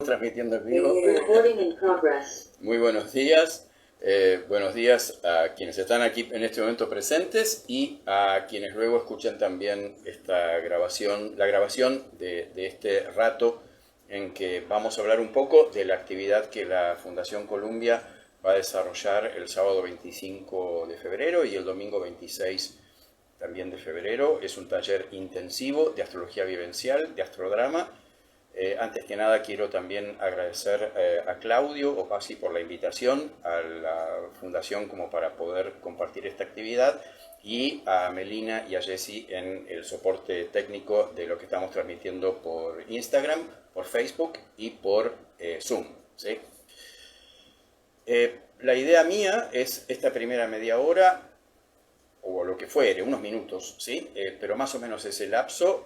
Transmitiendo en vivo. Recording in progress. Muy buenos días. Buenos días a quienes están aquí en este momento presentes y a quienes luego escuchan también esta grabación, la grabación de este rato en que vamos a hablar un poco de la actividad que la Fundación Columbia va a desarrollar el sábado 25 de febrero y el domingo 26 también de febrero. Es un taller intensivo de astrología vivencial, de astrodrama. Antes que nada quiero también agradecer a Claudio Opasi por la invitación a la Fundación como para poder compartir esta actividad y a Melina y a Jessy en el soporte técnico de lo que estamos transmitiendo por Instagram, por Facebook y por Zoom, ¿sí? La idea mía es esta primera media hora o lo que fuere, unos minutos, ¿sí? Pero más o menos ese lapso,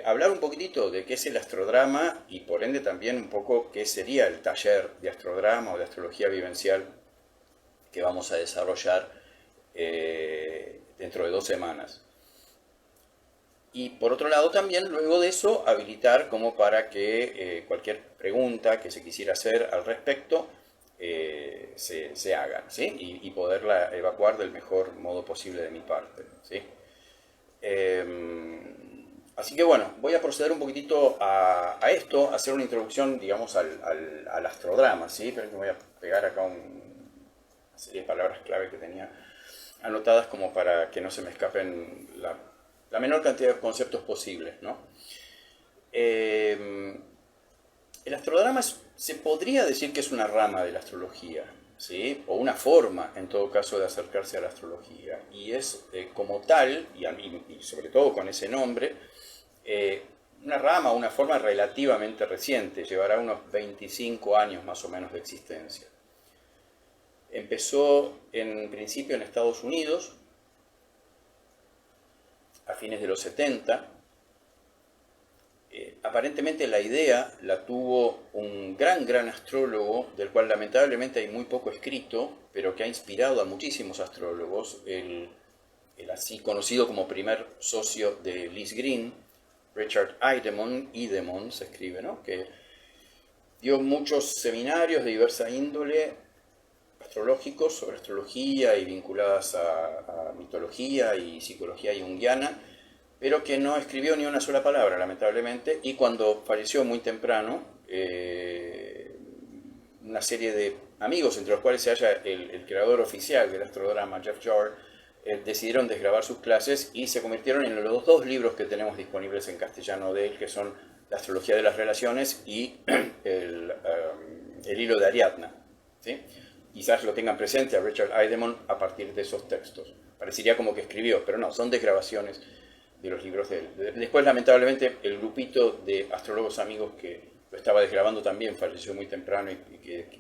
hablar un poquitito de qué es el astrodrama y por ende también un poco qué sería el taller de astrodrama o de astrología vivencial que vamos a desarrollar dentro de 2 semanas. Y por otro lado también, luego de eso, habilitar como para que cualquier pregunta que se quisiera hacer al respecto se hagan, ¿sí? Y poderla evacuar del mejor modo posible de mi parte, ¿sí? Así que bueno, voy a proceder un poquitito a esto, a hacer una introducción, digamos, al astrodrama, ¿sí? Pero voy a pegar acá una serie de palabras clave que tenía anotadas como para que no se me escapen la menor cantidad de conceptos posibles, ¿no? El astrodrama se podría decir que es una rama de la astrología, ¿sí? O una forma, en todo caso, de acercarse a la astrología. Y es como tal, y sobre todo con ese nombre, una rama, una forma relativamente reciente, llevará unos 25 años más o menos de existencia. Empezó en principio en Estados Unidos, a fines de los 70. Aparentemente la idea la tuvo un gran astrólogo, del cual lamentablemente hay muy poco escrito, pero que ha inspirado a muchísimos astrólogos, el así conocido como primer socio de Liz Green, Richard Idemon se escribe, ¿no? Que dio muchos seminarios de diversa índole astrológicos sobre astrología y vinculadas a mitología y psicología junguiana, pero que no escribió ni una sola palabra, lamentablemente, y cuando falleció muy temprano, una serie de amigos, entre los cuales se halla el creador oficial del astrodrama, Jeff Jar, decidieron desgravar sus clases y se convirtieron en los 2 libros que tenemos disponibles en castellano de él, que son La astrología de las relaciones y el hilo de Ariadna, ¿sí? Quizás lo tengan presente a Richard Idemon a partir de esos textos. Parecería como que escribió, pero no, son desgrabaciones de los libros de él. Después, lamentablemente, el grupito de astrólogos amigos que lo estaba desgrabando también falleció muy temprano y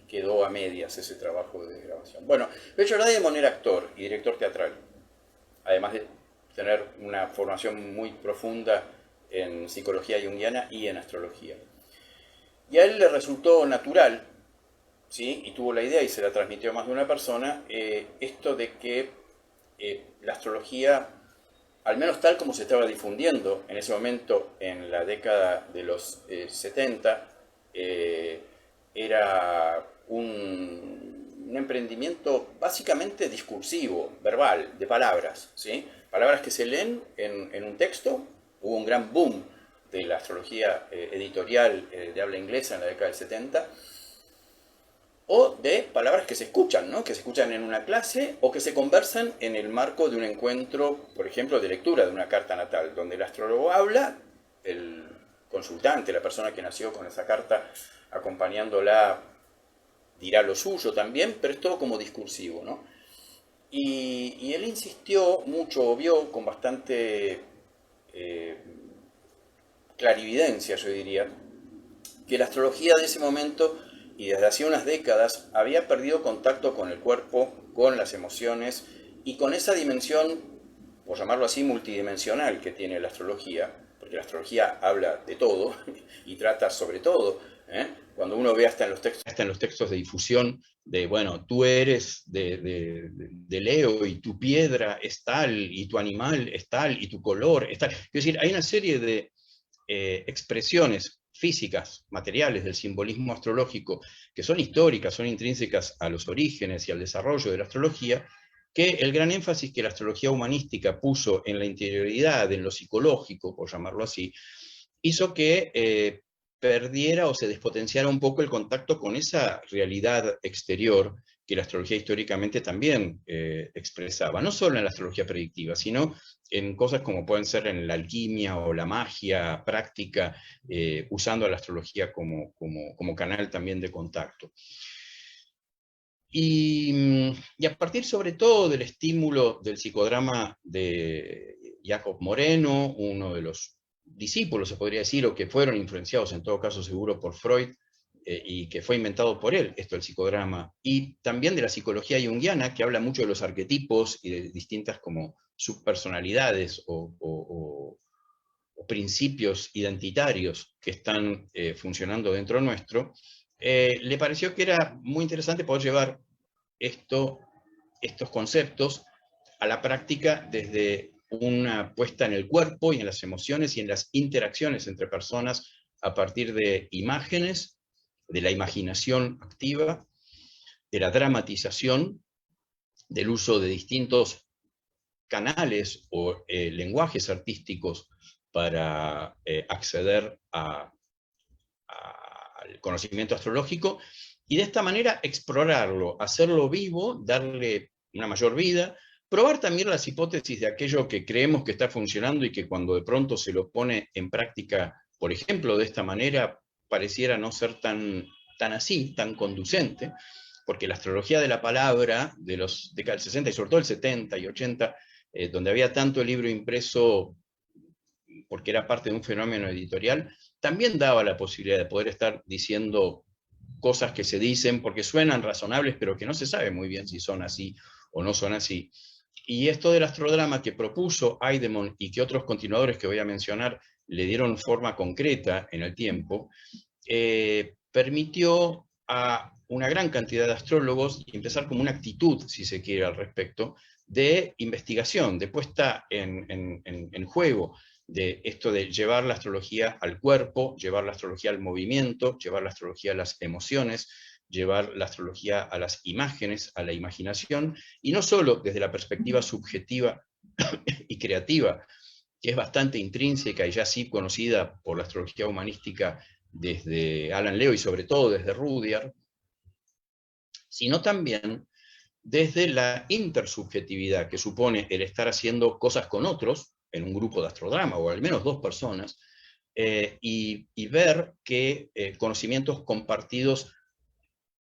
quedó a medias ese trabajo de desgrabación. Bueno, Richard Idemon era actor y director teatral, además de tener una formación muy profunda en psicología junguiana y en astrología. Y a él le resultó natural, ¿sí? Y tuvo la idea y se la transmitió a más de una persona, esto de que la astrología, al menos tal como se estaba difundiendo en ese momento, en la década de los 70, era un emprendimiento básicamente discursivo, verbal, de palabras, ¿sí? Palabras que se leen en un texto. Hubo un gran boom de la astrología editorial de habla inglesa en la década del 70, o de palabras que se escuchan, ¿no? Que se escuchan en una clase o que se conversan en el marco de un encuentro, por ejemplo, de lectura de una carta natal, donde el astrólogo habla, el consultante, la persona que nació con esa carta acompañándola, dirá lo suyo también, pero es todo como discursivo, ¿no? Y él insistió mucho, vio con bastante clarividencia, yo diría, que la astrología de ese momento y desde hacía unas décadas había perdido contacto con el cuerpo, con las emociones y con esa dimensión, por llamarlo así, multidimensional que tiene la astrología, porque la astrología habla de todo y trata sobre todo, ¿eh? Cuando uno ve hasta en los textos de difusión de, bueno, tú eres de Leo y tu piedra es tal, y tu animal es tal, y tu color es tal. Es decir, hay una serie de expresiones físicas, materiales del simbolismo astrológico, que son históricas, son intrínsecas a los orígenes y al desarrollo de la astrología, que el gran énfasis que la astrología humanística puso en la interioridad, en lo psicológico, por llamarlo así, hizo que perdiera o se despotenciara un poco el contacto con esa realidad exterior que la astrología históricamente también expresaba, no solo en la astrología predictiva, sino en cosas como pueden ser en la alquimia o la magia práctica, usando a la astrología como canal también de contacto. Y a partir sobre todo del estímulo del psicodrama de Jacob Moreno, uno de los discípulos, se podría decir, o que fueron influenciados en todo caso seguro por Freud, y que fue inventado por él, esto el psicodrama, y también de la psicología junguiana, que habla mucho de los arquetipos y de distintas como subpersonalidades o principios identitarios que están funcionando dentro nuestro, le pareció que era muy interesante poder llevar estos conceptos a la práctica desde una puesta en el cuerpo y en las emociones y en las interacciones entre personas a partir de imágenes, de la imaginación activa, de la dramatización, del uso de distintos canales o lenguajes artísticos para acceder al conocimiento astrológico, y de esta manera explorarlo, hacerlo vivo, darle una mayor vida, probar también las hipótesis de aquello que creemos que está funcionando y que cuando de pronto se lo pone en práctica, por ejemplo, de esta manera, pareciera no ser tan así, tan conducente, porque la astrología de la palabra de los décadas del 60 y sobre todo el 70 y 80, donde había tanto el libro impreso porque era parte de un fenómeno editorial, también daba la posibilidad de poder estar diciendo cosas que se dicen porque suenan razonables, pero que no se sabe muy bien si son así o no son así. Y esto del astrodrama que propuso Eidemon y que otros continuadores que voy a mencionar le dieron forma concreta en el tiempo, permitió a una gran cantidad de astrólogos empezar como una actitud, si se quiere, al respecto, de investigación, de puesta en juego de esto de llevar la astrología al cuerpo, llevar la astrología al movimiento, llevar la astrología a las emociones, llevar la astrología a las imágenes, a la imaginación, y no solo desde la perspectiva subjetiva y creativa, que es bastante intrínseca y ya sí conocida por la astrología humanística desde Alan Leo y sobre todo desde Rudyard, sino también desde la intersubjetividad que supone el estar haciendo cosas con otros, en un grupo de astrodrama, o al menos dos personas, y ver que conocimientos compartidos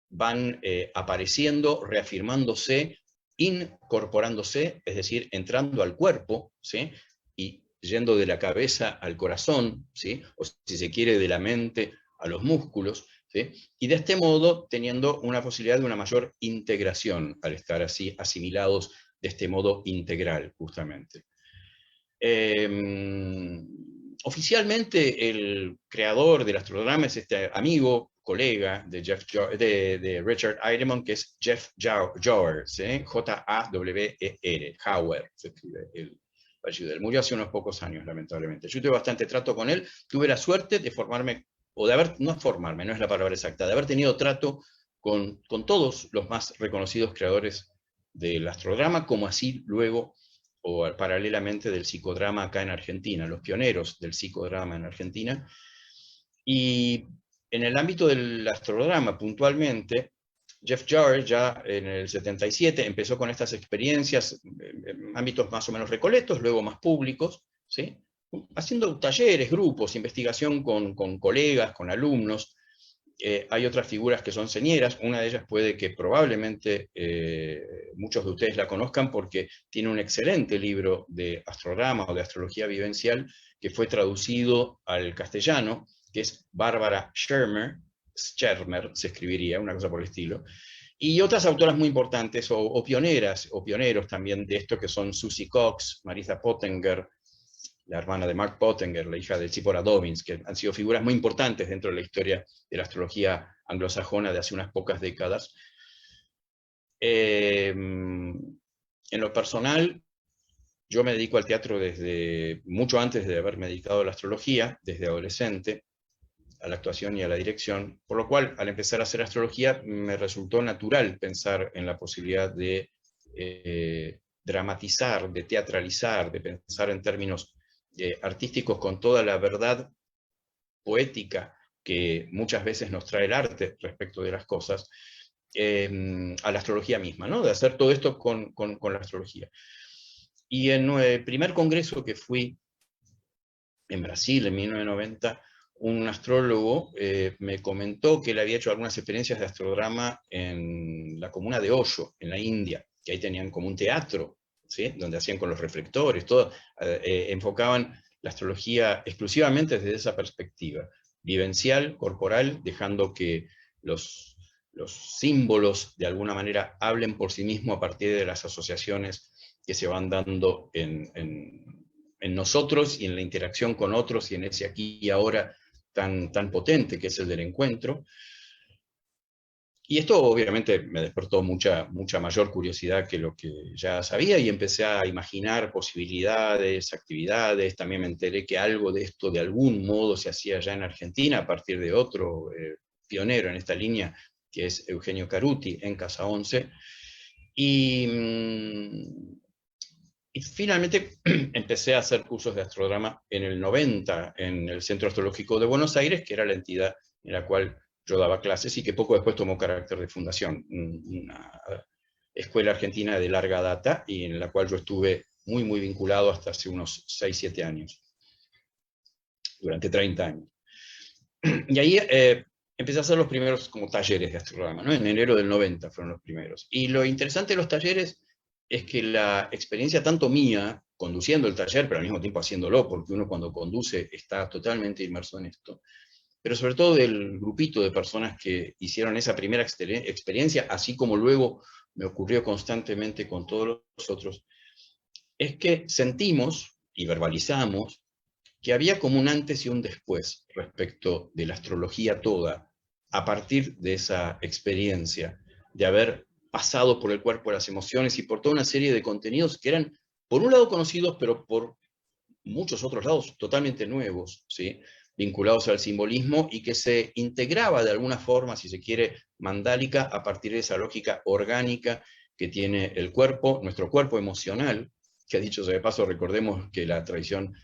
van apareciendo, reafirmándose, incorporándose, es decir, entrando al cuerpo, ¿sí? Y yendo de la cabeza al corazón, ¿sí? O si se quiere, de la mente a los músculos, ¿sí? Y de este modo teniendo una posibilidad de una mayor integración al estar así asimilados de este modo integral, justamente. Oficialmente el creador del astrodrama es este amigo, colega de Richard Eidemon, que es Jeff Jauer, ¿sí? J-A-W-E-R, Jauer, se escribe el apellido. Él murió hace unos pocos años, lamentablemente. Yo tuve bastante trato con él, tuve la suerte de formarme, o de haber, no formarme, no es la palabra exacta, de haber tenido trato con todos los más reconocidos creadores del astrodrama, como así luego o paralelamente del psicodrama acá en Argentina, los pioneros del psicodrama en Argentina. Y en el ámbito del astrodrama, puntualmente, Jeff Jarrett ya en el 77 empezó con estas experiencias en ámbitos más o menos recoletos, luego más públicos, ¿sí? Haciendo talleres, grupos, investigación con colegas, con alumnos. Hay otras figuras que son señeras, una de ellas puede que probablemente muchos de ustedes la conozcan porque tiene un excelente libro de astrodrama o de astrología vivencial que fue traducido al castellano, que es Bárbara Schermer se escribiría, una cosa por el estilo, y otras autoras muy importantes o pioneras o pioneros también de esto que son Susie Cox, Marisa Pottenger, la hermana de Mark Pottenger, la hija de Zipporah Dobbins, que han sido figuras muy importantes dentro de la historia de la astrología anglosajona de hace unas pocas décadas. En lo personal, yo me dedico al teatro desde mucho antes de haberme dedicado a la astrología, desde adolescente, a la actuación y a la dirección, por lo cual al empezar a hacer astrología me resultó natural pensar en la posibilidad de dramatizar, de teatralizar, de pensar en términos artísticos con toda la verdad poética que muchas veces nos trae el arte respecto de las cosas, a la astrología misma, ¿no? De hacer todo esto con la astrología. Y en el primer congreso que fui en Brasil, en 1990, un astrólogo me comentó que él había hecho algunas experiencias de astrodrama en la comuna de Osho, en la India, que ahí tenían como un teatro, ¿sí? Donde hacían con los reflectores, todo, enfocaban la astrología exclusivamente desde esa perspectiva, vivencial, corporal, dejando que los símbolos de alguna manera hablen por sí mismos a partir de las asociaciones que se van dando en nosotros y en la interacción con otros y en ese aquí y ahora tan potente que es el del encuentro. Y esto obviamente me despertó mucha mayor curiosidad que lo que ya sabía y empecé a imaginar posibilidades, actividades. También me enteré que algo de esto de algún modo se hacía ya en Argentina a partir de otro pionero en esta línea, que es Eugenio Caruti en Casa 11. Y finalmente empecé a hacer cursos de astrodrama en el 90 en el Centro Astrológico de Buenos Aires, que era la entidad en la cual yo daba clases y que poco después tomó carácter de fundación, una escuela argentina de larga data y en la cual yo estuve muy vinculado hasta hace unos 6-7 años, durante 30 años. Y ahí empecé a hacer los primeros como talleres de astrodrama, ¿no? En enero del 90 fueron los primeros. Y lo interesante de los talleres es que la experiencia tanto mía, conduciendo el taller, pero al mismo tiempo haciéndolo, porque uno cuando conduce está totalmente inmerso en esto, pero sobre todo del grupito de personas que hicieron esa primera experiencia, así como luego me ocurrió constantemente con todos los otros, es que sentimos y verbalizamos que había como un antes y un después respecto de la astrología toda, a partir de esa experiencia, de haber pasado por el cuerpo de las emociones y por toda una serie de contenidos que eran, por un lado conocidos, pero por muchos otros lados totalmente nuevos, ¿sí? Vinculados al simbolismo y que se integraba de alguna forma, si se quiere, mandálica, a partir de esa lógica orgánica que tiene el cuerpo, nuestro cuerpo emocional, que dicho sea de paso, recordemos que la tradición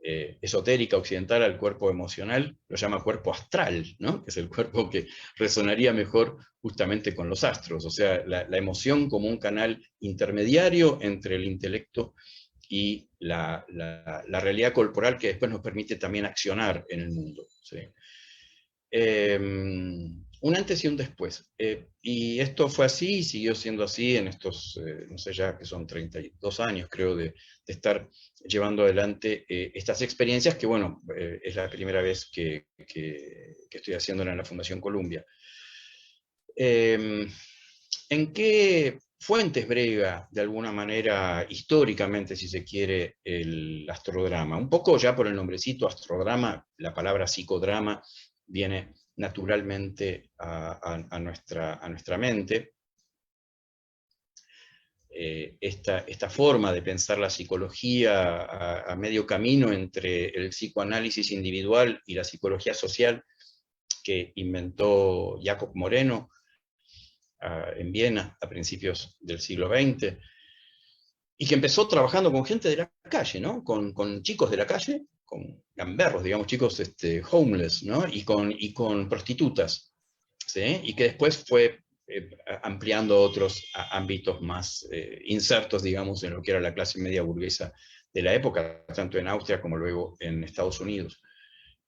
esotérica occidental al cuerpo emocional lo llama cuerpo astral, ¿no? Que es el cuerpo que resonaría mejor justamente con los astros, o sea, la emoción como un canal intermediario entre el intelecto y la realidad corporal que después nos permite también accionar en el mundo. ¿Sí? Un antes y un después. Y esto fue así y siguió siendo así en estos, no sé ya que son 32 años creo de estar llevando adelante estas experiencias que bueno, es la primera vez que estoy haciéndola en la Fundación Columbia. ¿En qué fuentes brega, de alguna manera, históricamente, si se quiere, el astrodrama? Un poco ya por el nombrecito astrodrama, la palabra psicodrama viene naturalmente a nuestra mente. Esta forma de pensar la psicología a medio camino entre el psicoanálisis individual y la psicología social que inventó Jacob Moreno, en Viena a principios del siglo XX, y que empezó trabajando con gente de la calle, ¿no? Con chicos de la calle, con gamberros, digamos, chicos homeless, ¿no? Y con prostitutas, ¿sí? Y que después fue ampliando otros ámbitos más insertos, digamos, en lo que era la clase media burguesa de la época, tanto en Austria como luego en Estados Unidos.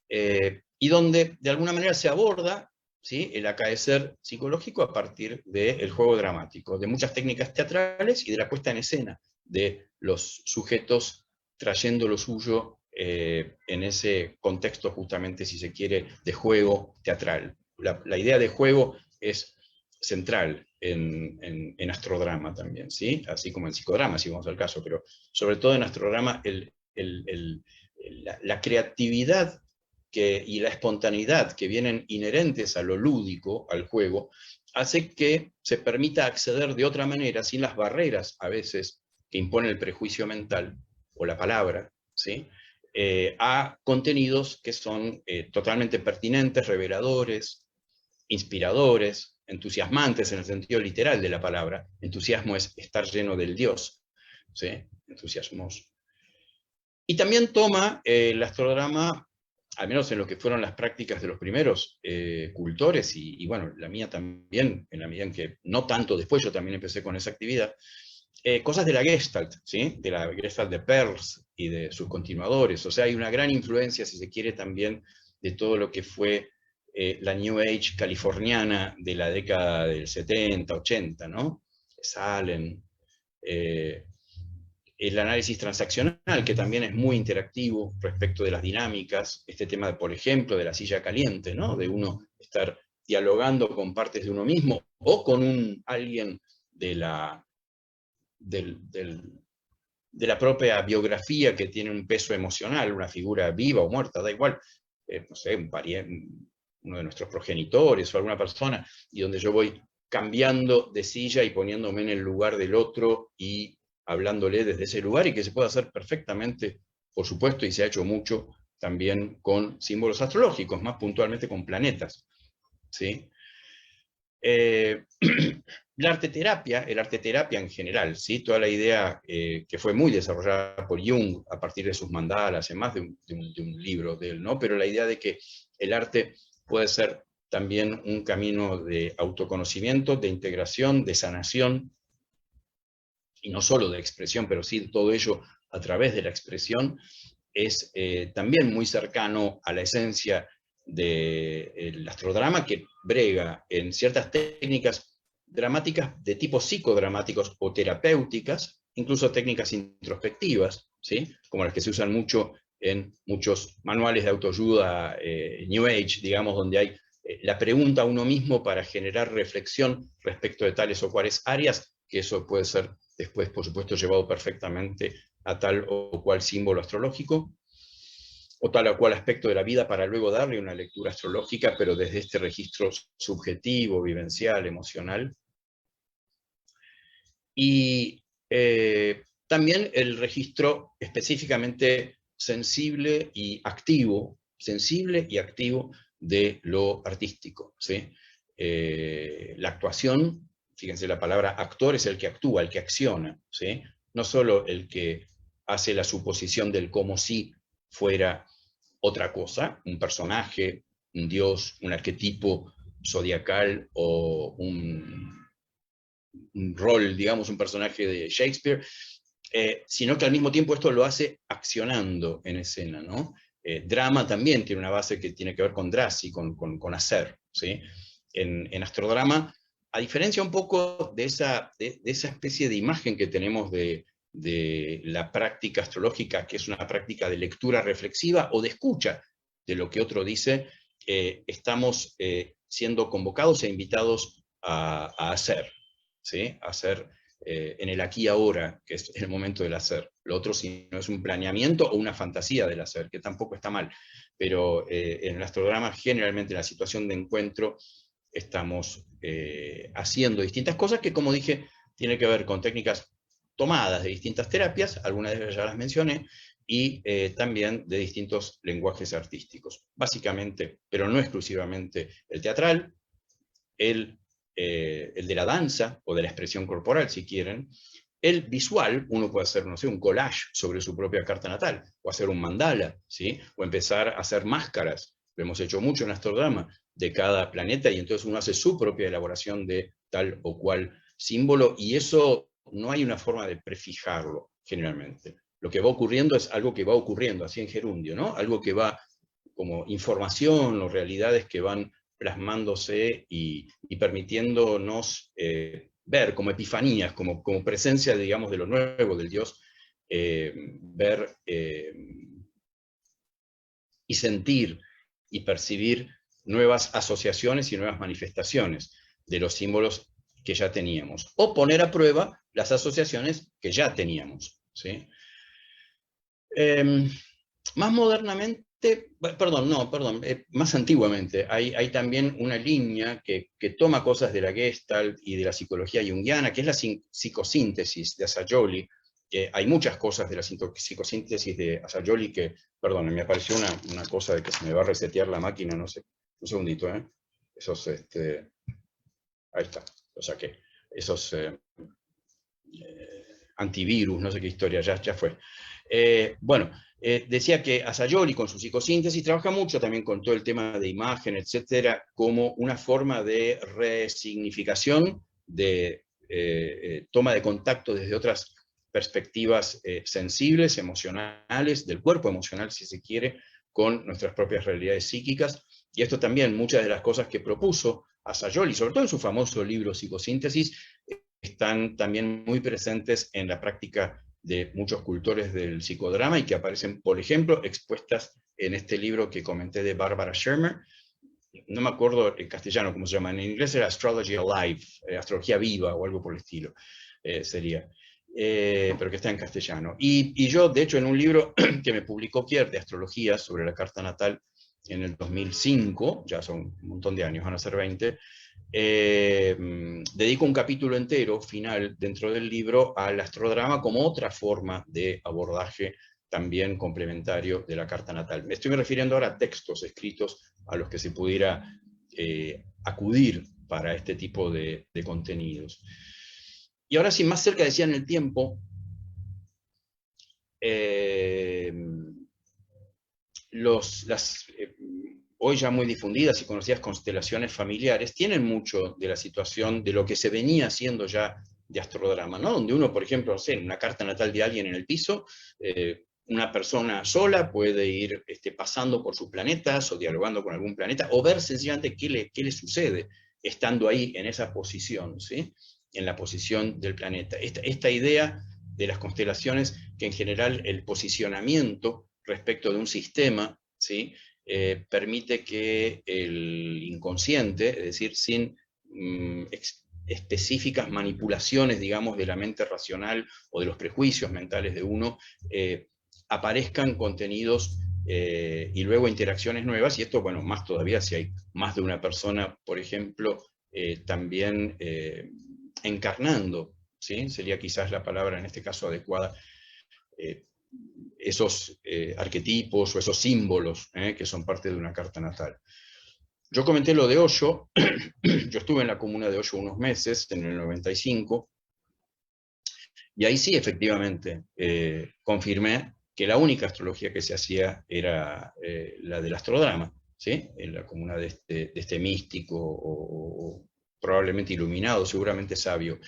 Y donde de alguna manera se aborda, ¿sí?, el acaecer psicológico a partir del juego dramático, de muchas técnicas teatrales y de la puesta en escena de los sujetos trayendo lo suyo en ese contexto justamente, si se quiere, de juego teatral. La idea de juego es central en astrodrama también, ¿sí? Así como en psicodrama, si vamos al caso, pero sobre todo en astrodrama la creatividad y la espontaneidad que vienen inherentes a lo lúdico, al juego, hace que se permita acceder de otra manera, sin las barreras a veces que impone el prejuicio mental o la palabra, ¿sí? a contenidos que son totalmente pertinentes, reveladores, inspiradores, entusiasmantes en el sentido literal de la palabra. Entusiasmo es estar lleno del Dios, ¿sí? Entusiasmos. Y también toma el astrodrama, al menos en lo que fueron las prácticas de los primeros cultores, y bueno, la mía también, en la medida en que no tanto después, yo también empecé con esa actividad, cosas de la Gestalt, ¿sí? De la Gestalt de Peirce y de sus continuadores. O sea, hay una gran influencia, si se quiere, también de todo lo que fue la New Age californiana de la década del 70, 80, ¿no? Salem, el análisis transaccional, que también es muy interactivo respecto de las dinámicas, este tema, por ejemplo, de la silla caliente, ¿no? De uno estar dialogando con partes de uno mismo o con alguien de la, de la propia biografía que tiene un peso emocional, una figura viva o muerta, da igual, no sé, un pariente, uno de nuestros progenitores o alguna persona, y donde yo voy cambiando de silla y poniéndome en el lugar del otro y hablándole desde ese lugar, y que se puede hacer perfectamente, por supuesto, y se ha hecho mucho también con símbolos astrológicos, más puntualmente con planetas, ¿sí? El arte terapia en general, ¿sí? Toda la idea que fue muy desarrollada por Jung a partir de sus mandalas, en más de un libro de él, ¿no? Pero la idea de que el arte puede ser también un camino de autoconocimiento, de integración, de sanación, y no solo de expresión, pero sí todo ello a través de la expresión, es también muy cercano a la esencia del astrodrama, que brega en ciertas técnicas dramáticas de tipo psicodramáticos o terapéuticas, incluso técnicas introspectivas, ¿sí? Como las que se usan mucho en muchos manuales de autoayuda New Age, digamos, donde hay la pregunta a uno mismo para generar reflexión respecto de tales o cuales áreas, que eso puede ser después, por supuesto, llevado perfectamente a tal o cual símbolo astrológico, o tal o cual aspecto de la vida, para luego darle una lectura astrológica, pero desde este registro subjetivo, vivencial, emocional. Y también el registro específicamente sensible y activo de lo artístico, ¿sí? La actuación, fíjense, la palabra actor es el que actúa, el que acciona, ¿sí? No solo el que hace la suposición del como si fuera otra cosa, un personaje, un dios, un arquetipo zodiacal o un rol, digamos, un personaje de Shakespeare, sino que al mismo tiempo esto lo hace accionando en escena, ¿no? Drama también tiene una base que tiene que ver con drasi, con hacer, ¿sí? En astrodrama, a diferencia un poco de esa especie de imagen que tenemos de la práctica astrológica, que es una práctica de lectura reflexiva o de escucha de lo que otro dice, estamos siendo convocados e invitados a hacer, ¿sí? Hacer en el aquí y ahora, que es el momento del hacer. Lo otro, si no es un planeamiento o una fantasía del hacer, que tampoco está mal. Pero en el astrodrama, generalmente en la situación de encuentro, estamos haciendo distintas cosas que, como dije, tiene que ver con técnicas tomadas de distintas terapias, algunas de ellas ya las mencioné, y también de distintos lenguajes artísticos. Básicamente, pero no exclusivamente, el teatral, el de la danza o de la expresión corporal, si quieren. El visual, uno puede hacer, no sé, un collage sobre su propia carta natal, o hacer un mandala, ¿sí? O empezar a hacer máscaras, lo hemos hecho mucho en astrodrama, de cada planeta, y entonces uno hace su propia elaboración de tal o cual símbolo, y eso no hay una forma de prefijarlo, generalmente. Lo que va ocurriendo es algo que va ocurriendo, así en gerundio, ¿no? Algo que va como información o realidades que van plasmándose y permitiéndonos ver como epifanías, como presencia, digamos, de lo nuevo, del Dios, ver y sentir y percibir nuevas asociaciones y nuevas manifestaciones de los símbolos que ya teníamos, o poner a prueba las asociaciones que ya teníamos, ¿sí? Más modernamente, más antiguamente, hay también una línea que toma cosas de la Gestalt y de la psicología junguiana, que es la psicosíntesis de Assagioli, hay muchas cosas de la psicosíntesis de Assagioli que, perdón, me apareció una cosa de que se me va a resetear la máquina, no sé, un segundito, esos, ahí está, lo saqué, esos antivirus, no sé qué historia, ya fue. Bueno, decía que Assagioli con su psicosíntesis trabaja mucho también con todo el tema de imagen, etcétera, como una forma de resignificación, de toma de contacto desde otras perspectivas sensibles, emocionales, del cuerpo emocional, si se quiere, con nuestras propias realidades psíquicas. Y esto también, muchas de las cosas que propuso Assagioli, sobre todo en su famoso libro Psicosíntesis, están también muy presentes en la práctica de muchos cultores del psicodrama y que aparecen, por ejemplo, expuestas en este libro que comenté de Barbara Shermer. No me acuerdo en castellano cómo se llama, en inglés era Astrology Alive, Astrología Viva o algo por el estilo, sería. Pero que está en castellano. Y yo, de hecho, en un libro que me publicó Kier de astrología sobre la carta natal en el 2005, ya son un montón de años, van a ser 20, dedico un capítulo entero, final, dentro del libro, al astrodrama como otra forma de abordaje también complementario de la carta natal. Me estoy refiriendo ahora a textos escritos a los que se pudiera acudir para este tipo de contenidos. Y ahora sí, más cerca decía en el tiempo, hoy ya muy difundidas y conocidas constelaciones familiares tienen mucho de la situación de lo que se venía haciendo ya de astrodrama, ¿no? Donde uno, por ejemplo, no sé, en una carta natal de alguien en el piso, una persona sola puede ir pasando por sus planetas o dialogando con algún planeta o ver sencillamente qué le sucede estando ahí en esa posición, ¿sí? En la posición del planeta. Esta idea de las constelaciones, que en general el posicionamiento respecto de un sistema, ¿sí? Permite que el inconsciente, es decir, sin específicas manipulaciones, digamos, de la mente racional o de los prejuicios mentales de uno, aparezcan contenidos y luego interacciones nuevas, y esto, bueno, más todavía si hay más de una persona, por ejemplo, también encarnando, ¿sí? Sería quizás la palabra en este caso adecuada, esos arquetipos o esos símbolos que son parte de una carta natal. Yo comenté lo de Osho, yo estuve en la comuna de Osho unos meses, en el 95, y ahí sí, efectivamente, confirmé que la única astrología que se hacía era la del astrodrama, ¿sí? En la comuna de este místico, o probablemente iluminado, seguramente sabio,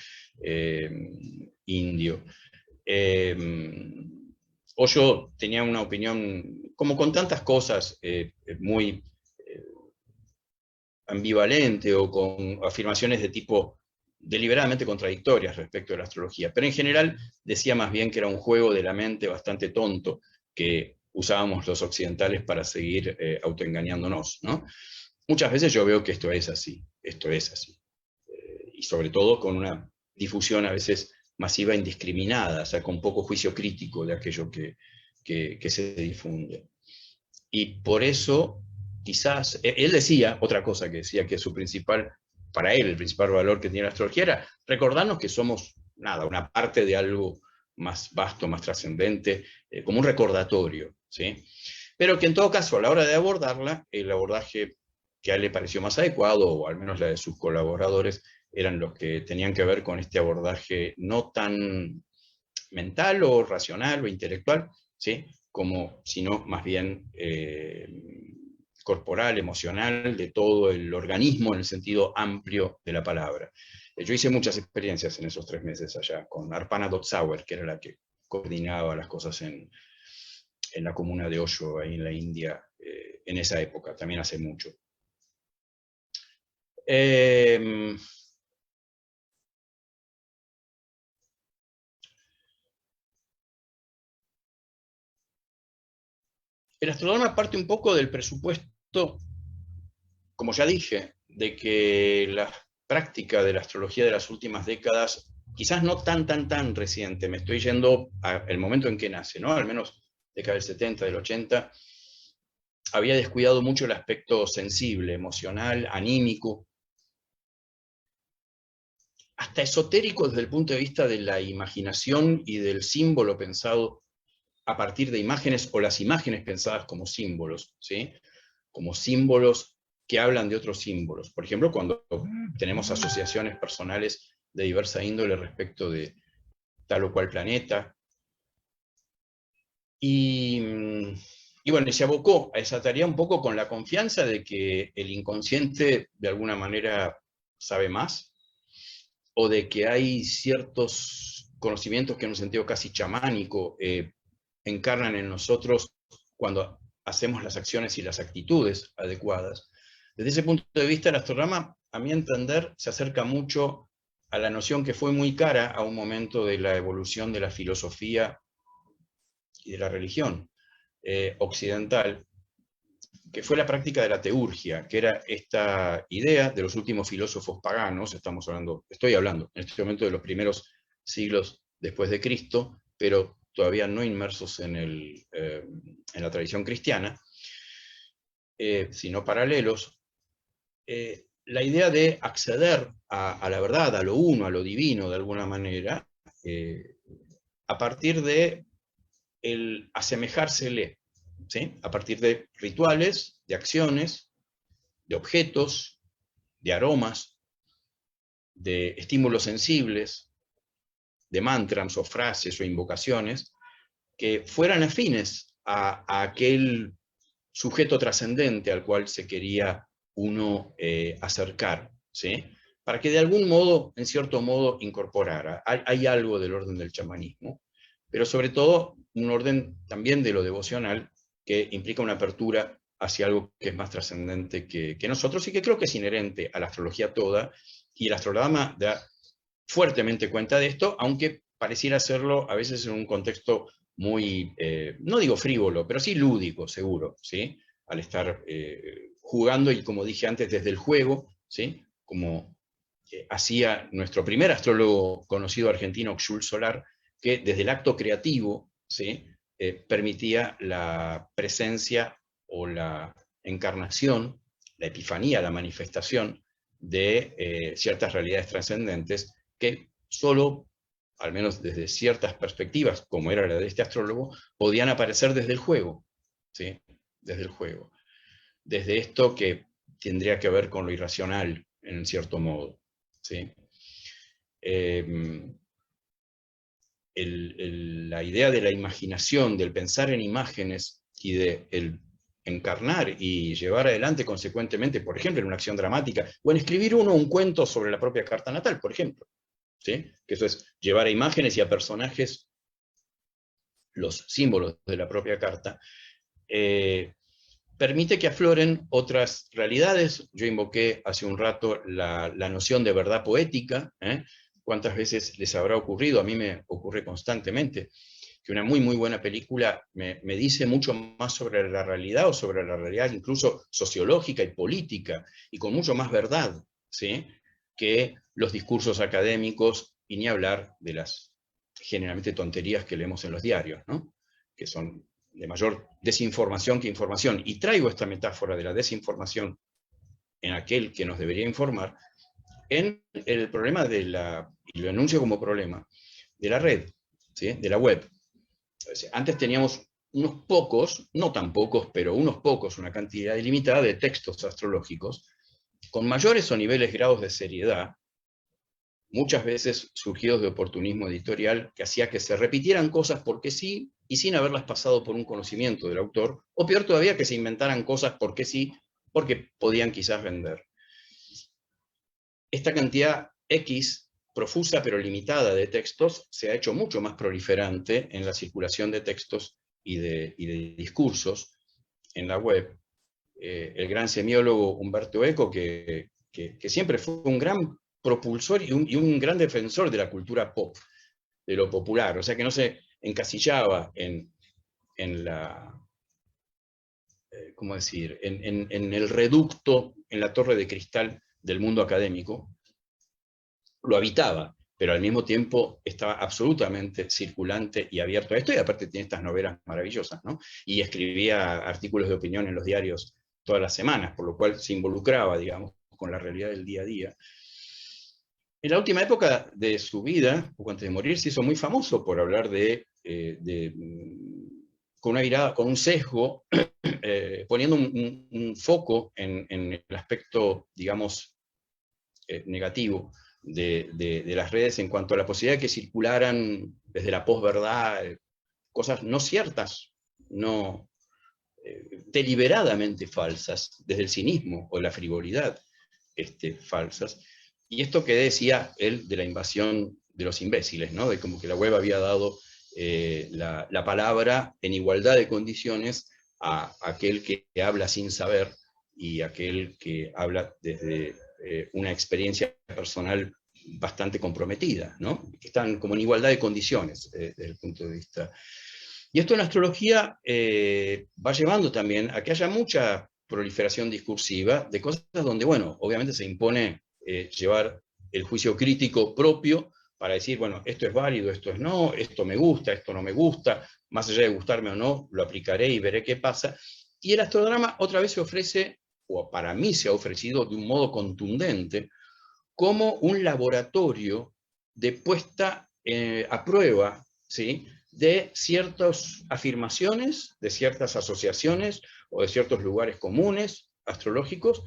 indio. Osho tenía una opinión, como con tantas cosas, muy ambivalente o con afirmaciones de tipo deliberadamente contradictorias respecto de la astrología, pero en general decía más bien que era un juego de la mente bastante tonto que usábamos los occidentales para seguir autoengañándonos, ¿no? Muchas veces yo veo que esto es así, y sobre todo con una difusión a veces masiva e indiscriminada, o sea, con poco juicio crítico de aquello que se difunde. Y por eso, quizás, él decía, otra cosa que decía, que su principal, para él, el principal valor que tiene la astrología era recordarnos que somos, nada, una parte de algo más vasto, más trascendente, como un recordatorio, ¿sí? Pero que en todo caso, a la hora de abordarla, el abordaje que a él le pareció más adecuado, o al menos la de sus colaboradores, eran los que tenían que ver con este abordaje no tan mental o racional o intelectual, ¿sí? Como, sino más bien corporal, emocional, de todo el organismo en el sentido amplio de la palabra. Yo hice muchas experiencias en esos 3 meses allá, con Arpana Dotsauer, que era la que coordinaba las cosas en la comuna de Osho, ahí en la India, en esa época, también hace mucho. El astrodrama parte un poco del presupuesto, como ya dije, de que la práctica de la astrología de las últimas décadas, quizás no tan reciente, me estoy yendo al momento en que nace, ¿no? Al menos década del 70, del 80, había descuidado mucho el aspecto sensible, emocional, anímico, hasta esotérico desde el punto de vista de la imaginación y del símbolo pensado a partir de imágenes, o las imágenes pensadas como símbolos, ¿sí? Como símbolos que hablan de otros símbolos. Por ejemplo, cuando tenemos asociaciones personales de diversa índole respecto de tal o cual planeta. Y bueno, se abocó a esa tarea un poco con la confianza de que el inconsciente de alguna manera sabe más, o de que hay ciertos conocimientos que en un sentido casi chamánico encarnan en nosotros cuando hacemos las acciones y las actitudes adecuadas. Desde ese punto de vista, el astrograma, a mi entender, se acerca mucho a la noción que fue muy cara a un momento de la evolución de la filosofía y de la religión occidental, que fue la práctica de la teurgia, que era esta idea de los últimos filósofos paganos. Estoy hablando en este momento de los primeros siglos después de Cristo, pero todavía no inmersos en la tradición cristiana, sino paralelos. La idea de acceder a la verdad, a lo uno, a lo divino, de alguna manera, a partir de el asemejársele, ¿sí? A partir de rituales, de acciones, de objetos, de aromas, de estímulos sensibles, de mantras o frases o invocaciones, que fueran afines a aquel sujeto trascendente al cual se quería uno acercar, ¿sí? Para que de algún modo, en cierto modo, incorporara. Hay algo del orden del chamanismo, pero sobre todo un orden también de lo devocional que implica una apertura hacia algo que es más trascendente que nosotros, y que creo que es inherente a la astrología toda, y el astrograma da fuertemente cuenta de esto, aunque pareciera hacerlo a veces en un contexto muy, no digo frívolo, pero sí lúdico, seguro, ¿sí? Al estar jugando, y como dije antes, desde el juego, ¿sí? Como hacía nuestro primer astrólogo conocido argentino, Xul Solar, que desde el acto creativo, ¿sí? Permitía la presencia o la encarnación, la epifanía, la manifestación de ciertas realidades trascendentes que solo, al menos desde ciertas perspectivas, como era la de este astrólogo, podían aparecer desde el juego, ¿sí? Desde el juego. Desde esto que tendría que ver con lo irracional, en cierto modo, ¿sí? La idea de la imaginación, del pensar en imágenes y de el encarnar y llevar adelante consecuentemente, por ejemplo, en una acción dramática, o en escribir uno un cuento sobre la propia carta natal, por ejemplo, ¿sí? Que eso es llevar a imágenes y a personajes los símbolos de la propia carta, permite que afloren otras realidades. Yo invoqué hace un rato la noción de verdad poética. ¿Cuántas veces les habrá ocurrido? A mí me ocurre constantemente que una muy, muy buena película me dice mucho más sobre la realidad, o sobre la realidad incluso sociológica y política, y con mucho más verdad, ¿sí? Que los discursos académicos, y ni hablar de las generalmente tonterías que leemos en los diarios, ¿no? Que son de mayor desinformación que información. Y traigo esta metáfora de la desinformación en aquel que nos debería informar, en el problema y lo anuncio como problema, de la red, ¿sí? De la web. Antes teníamos unos pocos, no tan pocos, pero unos pocos, una cantidad ilimitada de textos astrológicos, con mayores o niveles grados de seriedad, muchas veces surgidos de oportunismo editorial, que hacía que se repitieran cosas porque sí, y sin haberlas pasado por un conocimiento del autor, o peor todavía, que se inventaran cosas porque sí, porque podían quizás vender. Esta cantidad X, profusa pero limitada, de textos, se ha hecho mucho más proliferante en la circulación de textos y de discursos en la web. El gran semiólogo Umberto Eco, que siempre fue un gran propulsor y un gran defensor de la cultura pop, de lo popular, o sea que no se encasillaba en la, ¿cómo decir?, en el reducto, en la torre de cristal del mundo académico. Lo habitaba, pero al mismo tiempo estaba absolutamente circulante y abierto a esto, y aparte tiene estas novelas maravillosas, ¿no? Y escribía artículos de opinión en los diarios todas las semanas, por lo cual se involucraba, digamos, con la realidad del día a día. En la última época de su vida, poco antes de morir, se hizo muy famoso por hablar con una mirada, con un sesgo, poniendo un foco en el aspecto, digamos, negativo de las redes en cuanto a la posibilidad de que circularan desde la posverdad cosas no ciertas, no deliberadamente falsas, desde el cinismo o la frivolidad, falsas. Y esto que decía él de la invasión de los imbéciles, ¿no? De como que la web había dado la palabra en igualdad de condiciones a aquel que habla sin saber y aquel que habla desde una experiencia personal bastante comprometida, ¿no? Que están como en igualdad de condiciones desde el punto de vista. Y esto en astrología va llevando también a que haya mucha proliferación discursiva de cosas donde, bueno, obviamente se impone llevar el juicio crítico propio para decir, bueno, esto es válido, esto es no, esto me gusta, esto no me gusta, más allá de gustarme o no, lo aplicaré y veré qué pasa. Y el astrodrama otra vez se ofrece, o para mí se ha ofrecido de un modo contundente, como un laboratorio de puesta a prueba, ¿sí?, de ciertas afirmaciones, de ciertas asociaciones o de ciertos lugares comunes astrológicos,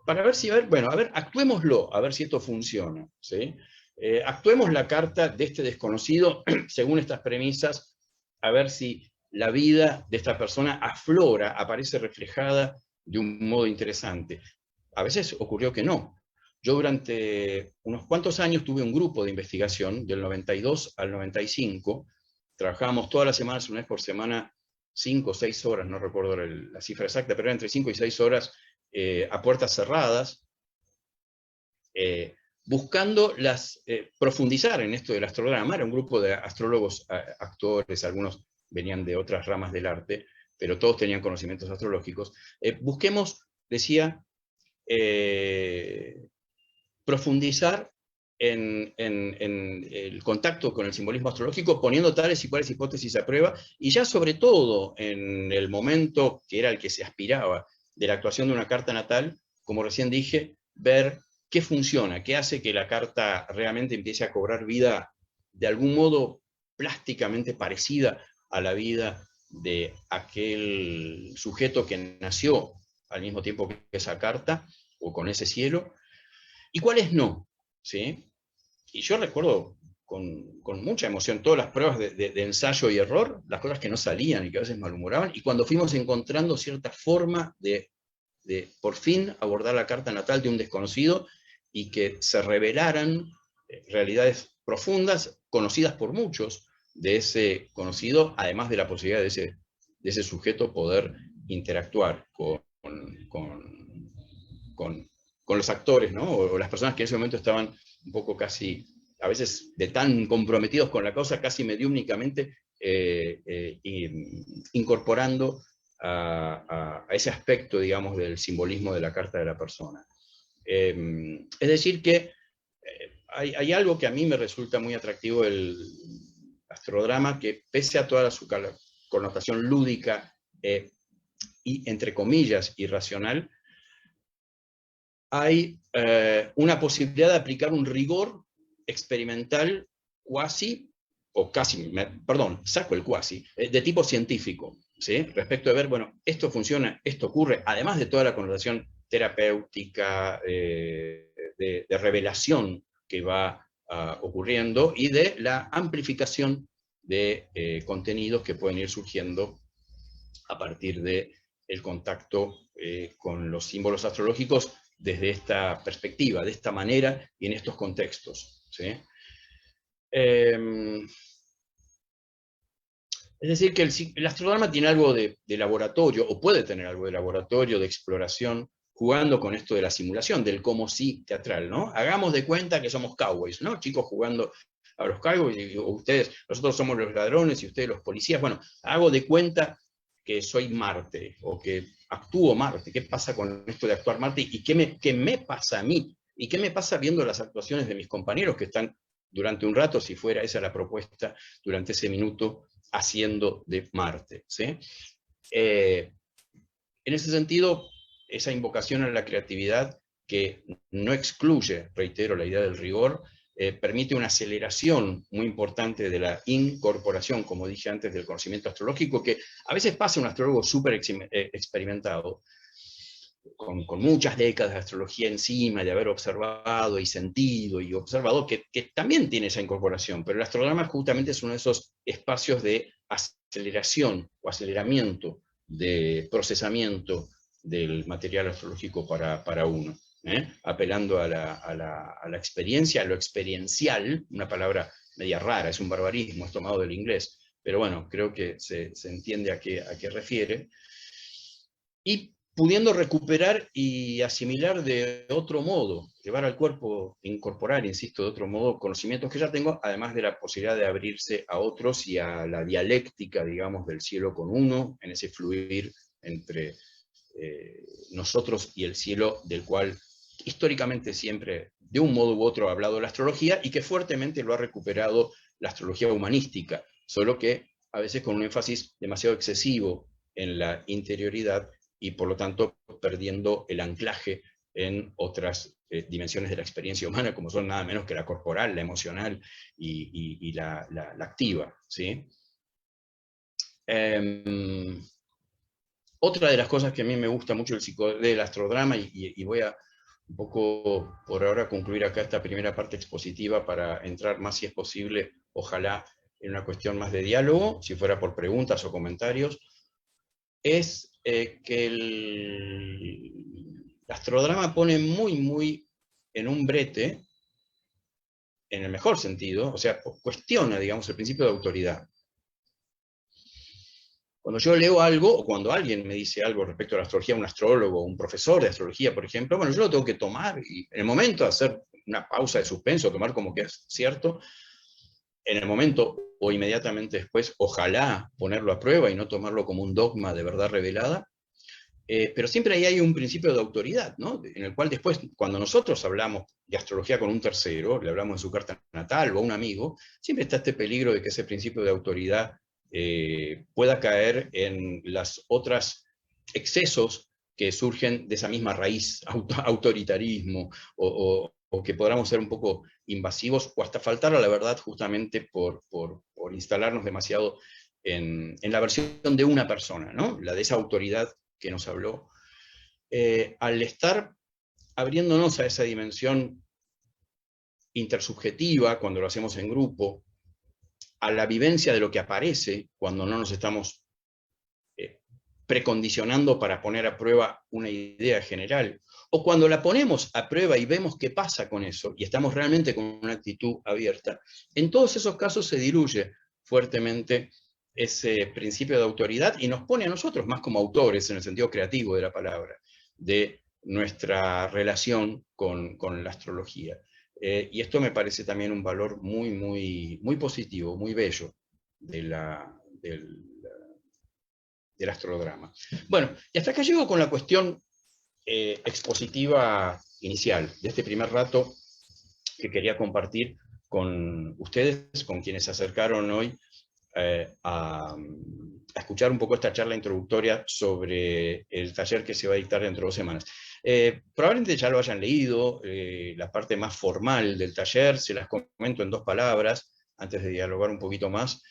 para ver si, bueno, a ver, actuémoslo, a ver si esto funciona, ¿sí? Actuemos la carta de este desconocido según estas premisas, a ver si la vida de esta persona aflora, aparece reflejada de un modo interesante. A veces ocurrió que no. Yo durante unos cuantos años tuve un grupo de investigación, del 92 al 95, trabajábamos todas las semanas, una vez por semana, 5 o 6 horas, no recuerdo la cifra exacta, pero era entre 5 y 6 horas a puertas cerradas, buscando profundizar en esto del astrograma. Era un grupo de astrólogos, actores, algunos venían de otras ramas del arte, pero todos tenían conocimientos astrológicos. Busquemos, decía, profundizar en el contacto con el simbolismo astrológico, poniendo tales y cuales hipótesis a prueba, y ya sobre todo en el momento que era el que se aspiraba de la actuación de una carta natal, como recién dije, ver qué funciona, qué hace que la carta realmente empiece a cobrar vida de algún modo plásticamente parecida a la vida de aquel sujeto que nació al mismo tiempo que esa carta, o con ese cielo, y cuáles no, ¿sí? Y yo recuerdo con mucha emoción todas las pruebas de ensayo y error, las cosas que no salían y que a veces malhumoraban, y cuando fuimos encontrando cierta forma de por fin abordar la carta natal de un desconocido y que se revelaran realidades profundas, conocidas por muchos de ese conocido, además de la posibilidad de ese sujeto poder interactuar con, con los actores, ¿no? O las personas que en ese momento estaban un poco casi, a veces de tan comprometidos con la causa, casi mediúmnicamente incorporando a ese aspecto, digamos, del simbolismo de la carta de la persona. Es decir que hay algo que a mí me resulta muy atractivo del astrodrama, que pese a toda su connotación lúdica y, entre comillas, irracional, hay una posibilidad de aplicar un rigor experimental cuasi, o casi, perdón, saco el cuasi, de tipo científico, ¿sí? Respecto de ver, bueno, esto funciona, esto ocurre, además de toda la connotación terapéutica, de revelación que va ocurriendo y de la amplificación de contenidos que pueden ir surgiendo a partir del contacto con los símbolos astrológicos desde esta perspectiva, de esta manera y en estos contextos, ¿sí? Es decir, que el astrodrama tiene algo de laboratorio, o puede tener algo de laboratorio, de exploración, jugando con esto de la simulación, del cómo sí teatral, ¿no? Hagamos de cuenta que somos cowboys, ¿no? Chicos jugando a los cowboys, y ustedes, nosotros somos los ladrones y ustedes los policías. Bueno, hago de cuenta que soy Marte, o que actúo Marte. ¿Qué pasa con esto de actuar Marte? ¿Y qué me pasa a mí? ¿Y qué me pasa viendo las actuaciones de mis compañeros que están durante un rato, si fuera esa la propuesta, durante ese minuto, haciendo de Marte, ¿sí? En ese sentido, esa invocación a la creatividad, que no excluye, reitero, la idea del rigor, permite una aceleración muy importante de la incorporación, como dije antes, del conocimiento astrológico, que a veces pasa un astrólogo súper experimentado, con muchas décadas de astrología encima, de haber observado y sentido y observado, que también tiene esa incorporación, pero el astrodrama justamente es uno de esos espacios de aceleración o aceleramiento de procesamiento del material astrológico para uno, apelando a la experiencia, a lo experiencial, una palabra media rara, es un barbarismo, es tomado del inglés, pero bueno, creo que se entiende a qué refiere, y pudiendo recuperar y asimilar de otro modo, llevar al cuerpo, incorporar, insisto, de otro modo, conocimientos que ya tengo, además de la posibilidad de abrirse a otros y a la dialéctica, digamos, del cielo con uno, en ese fluir entre nosotros y el cielo, del cual históricamente siempre, de un modo u otro, ha hablado la astrología, y que fuertemente lo ha recuperado la astrología humanística, solo que a veces con un énfasis demasiado excesivo en la interioridad, y por lo tanto perdiendo el anclaje en otras dimensiones de la experiencia humana, como son nada menos que la corporal, la emocional y la activa, ¿sí? Otra de las cosas que a mí me gusta mucho del astrodrama, y voy a un poco por ahora concluir acá esta primera parte expositiva para entrar más, si es posible, ojalá en una cuestión más de diálogo, si fuera por preguntas o comentarios, es que el astrodrama pone muy en un brete, en el mejor sentido, o sea, cuestiona, digamos, el principio de autoridad. Cuando yo leo algo, o cuando alguien me dice algo respecto a la astrología, un astrólogo, un profesor de astrología, por ejemplo, bueno, yo lo tengo que tomar, y en el momento hacer una pausa de suspenso, tomar como que es cierto, en el momento o inmediatamente después, ojalá ponerlo a prueba y no tomarlo como un dogma de verdad revelada, pero siempre ahí hay un principio de autoridad, ¿no? En el cual después, cuando nosotros hablamos de astrología con un tercero, le hablamos de su carta natal o a un amigo, siempre está este peligro de que ese principio de autoridad pueda caer en las otras excesos que surgen de esa misma raíz, autoritarismo, o que podamos ser un poco invasivos, o hasta faltar a la verdad justamente por instalarnos demasiado en la versión de una persona, ¿no? La de esa autoridad que nos habló, al estar abriéndonos a esa dimensión intersubjetiva cuando lo hacemos en grupo, a la vivencia de lo que aparece cuando no nos estamos precondicionando para poner a prueba una idea general, o cuando la ponemos a prueba y vemos qué pasa con eso, y estamos realmente con una actitud abierta, en todos esos casos se diluye fuertemente ese principio de autoridad y nos pone a nosotros más como autores, en el sentido creativo de la palabra, de nuestra relación con la astrología. Y esto me parece también un valor muy positivo, muy bello del astrodrama. Bueno, y hasta acá llego con la cuestión expositiva inicial, de este primer rato que quería compartir con ustedes, con quienes se acercaron hoy a escuchar un poco esta charla introductoria sobre el taller que se va a dictar dentro de 2 semanas. Probablemente ya lo hayan leído, la parte más formal del taller, se las comento en 2 palabras, antes de dialogar un poquito más.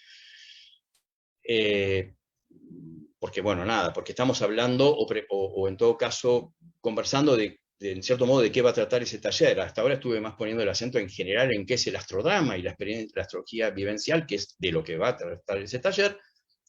Porque, bueno, nada, porque estamos hablando, o en todo caso, conversando en cierto modo, de qué va a tratar ese taller. Hasta ahora estuve más poniendo el acento en general en qué es el astrodrama y la astrología vivencial, que es de lo que va a tratar ese taller.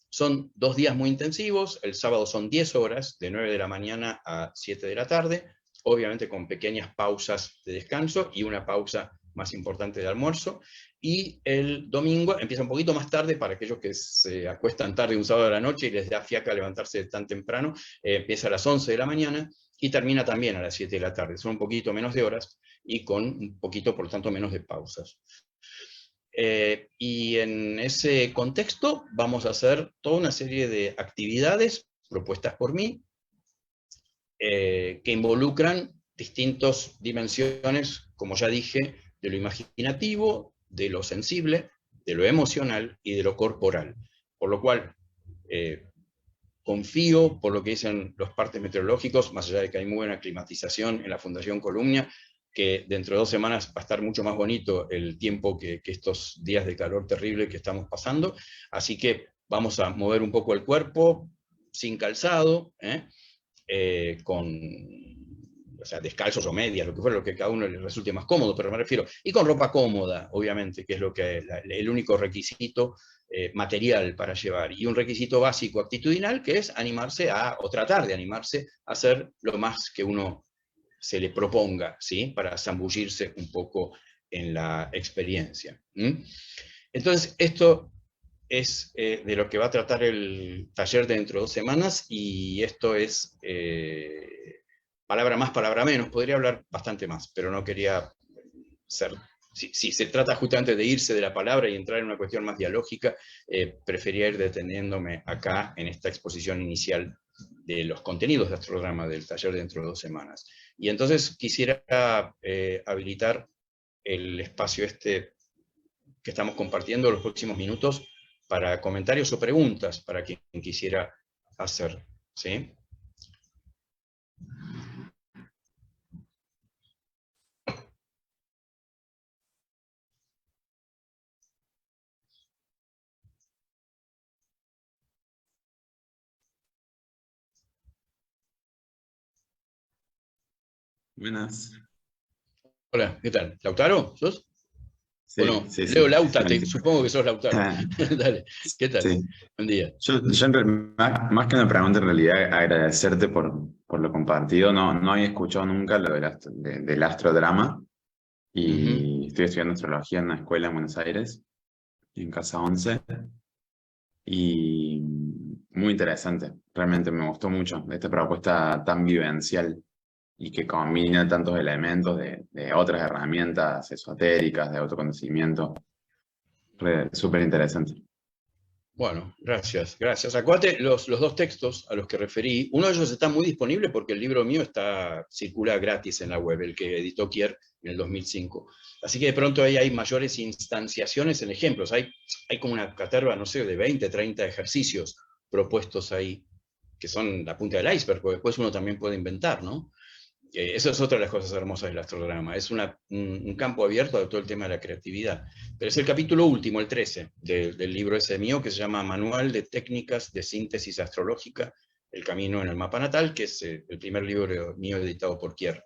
Son 2 días muy intensivos, el sábado son 10 horas, de 9 de la mañana a 7 de la tarde, obviamente con pequeñas pausas de descanso y una pausa más importante de almuerzo, y el domingo empieza un poquito más tarde para aquellos que se acuestan tarde un sábado de la noche y les da fiaca levantarse tan temprano, empieza a las 11 de la mañana y termina también a las 7 de la tarde, son un poquito menos de horas y con un poquito, por lo tanto, menos de pausas. Y en ese contexto vamos a hacer toda una serie de actividades propuestas por mí, que involucran distintas dimensiones, como ya dije, de lo imaginativo, de lo sensible, de lo emocional y de lo corporal. Por lo cual, confío, por lo que dicen los partes meteorológicos, más allá de que hay muy buena climatización en la Fundación Columnia, que dentro de 2 semanas va a estar mucho más bonito el tiempo que estos días de calor terrible que estamos pasando, así que vamos a mover un poco el cuerpo, sin calzado, o sea, descalzos o medias, lo que fuera, lo que a cada uno le resulte más cómodo, pero me refiero, y con ropa cómoda, obviamente, que es lo que el único requisito material para llevar, y un requisito básico actitudinal, que es animarse a, o tratar de animarse a hacer lo más que uno se le proponga, ¿sí? Para zambullirse un poco en la experiencia. Entonces, esto es de lo que va a tratar el taller dentro de 2 semanas, y esto es palabra más, palabra menos. Podría hablar bastante más, pero no quería ser... Si se trata justamente de irse de la palabra y entrar en una cuestión más dialógica, prefería ir deteniéndome acá en esta exposición inicial de los contenidos de Astrodrama del taller dentro de 2 semanas. Y entonces quisiera habilitar el espacio este que estamos compartiendo los próximos minutos para comentarios o preguntas para quien quisiera hacer, ¿sí? Buenas. Hola, ¿qué tal? ¿Lautaro? ¿Sos? Sí, ¿O no? sí, sí. Leo Lauta, supongo que sos Lautaro. Dale, ¿qué tal? Sí. Buen día. Yo más que una pregunta, en realidad agradecerte por lo compartido. No había escuchado nunca lo del astrodrama y estoy estudiando astrología en una escuela en Buenos Aires, en Casa 11, y muy interesante. Realmente me gustó mucho esta propuesta tan vivencial y que combina tantos elementos de otras herramientas esotéricas, de autoconocimiento. Súper interesante. Bueno, gracias, gracias. Acuérdate, los 2 textos a los que referí, uno de ellos está muy disponible porque el libro mío circula gratis en la web, el que editó Kier en el 2005. Así que de pronto ahí hay mayores instanciaciones en ejemplos. Hay como una caterva, no sé, de 20, 30 ejercicios propuestos ahí, que son la punta del iceberg, porque después uno también puede inventar, ¿no? Eso es otra de las cosas hermosas del astrodrama. Es un campo abierto a todo el tema de la creatividad. Pero es el capítulo último, el 13, del libro ese mío, que se llama Manual de Técnicas de Síntesis Astrológica, El Camino en el Mapa Natal, que es el primer libro mío editado por Kier.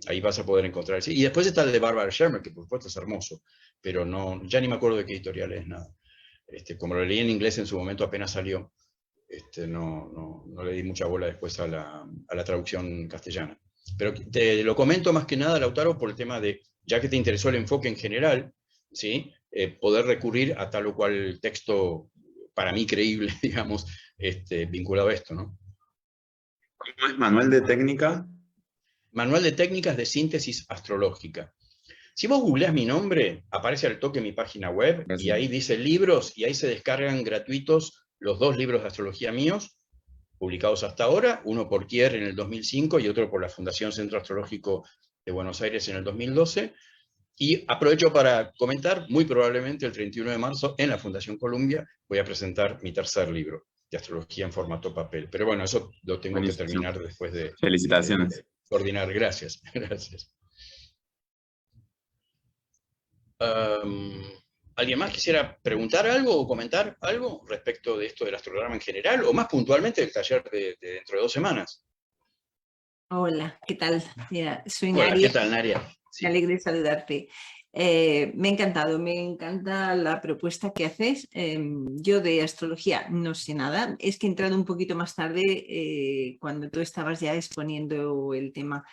Ahí vas a poder encontrar. ¿Sí? Y después está el de Barbara Shermer, que por supuesto es hermoso, pero ya ni me acuerdo de qué editorial es, nada. Como lo leí en inglés en su momento apenas salió, no le di mucha bola después a la traducción castellana. Pero te lo comento más que nada, Lautaro, por el tema de, ya que te interesó el enfoque en general, ¿sí? Poder recurrir a tal o cual texto, para mí creíble, digamos, vinculado a esto, ¿no? ¿Cómo es manual de técnica? Manual de Técnicas de Síntesis Astrológica. Si vos googleás mi nombre, aparece al toque mi página web, y ahí dice libros, y ahí se descargan gratuitos los 2 libros de astrología míos, publicados hasta ahora, uno por Kier en el 2005 y otro por la Fundación Centro Astrológico de Buenos Aires en el 2012. Y aprovecho para comentar, muy probablemente el 31 de marzo en la Fundación Columbia voy a presentar mi 3er libro de astrología en formato papel. Pero bueno, eso lo tengo que terminar después de... Felicitaciones. Coordinar, gracias, gracias. ¿Alguien más quisiera preguntar algo o comentar algo respecto de esto del astrodrama en general, o más puntualmente del taller de dentro de 2 semanas? Hola, ¿qué tal? Mira, soy Hola, Naria. ¿qué tal, Naria? Sí. Me alegro de saludarte. Me ha encantado, me encanta la propuesta que haces. Yo de astrología no sé nada, es que he entrado un poquito más tarde cuando tú estabas ya exponiendo el tema.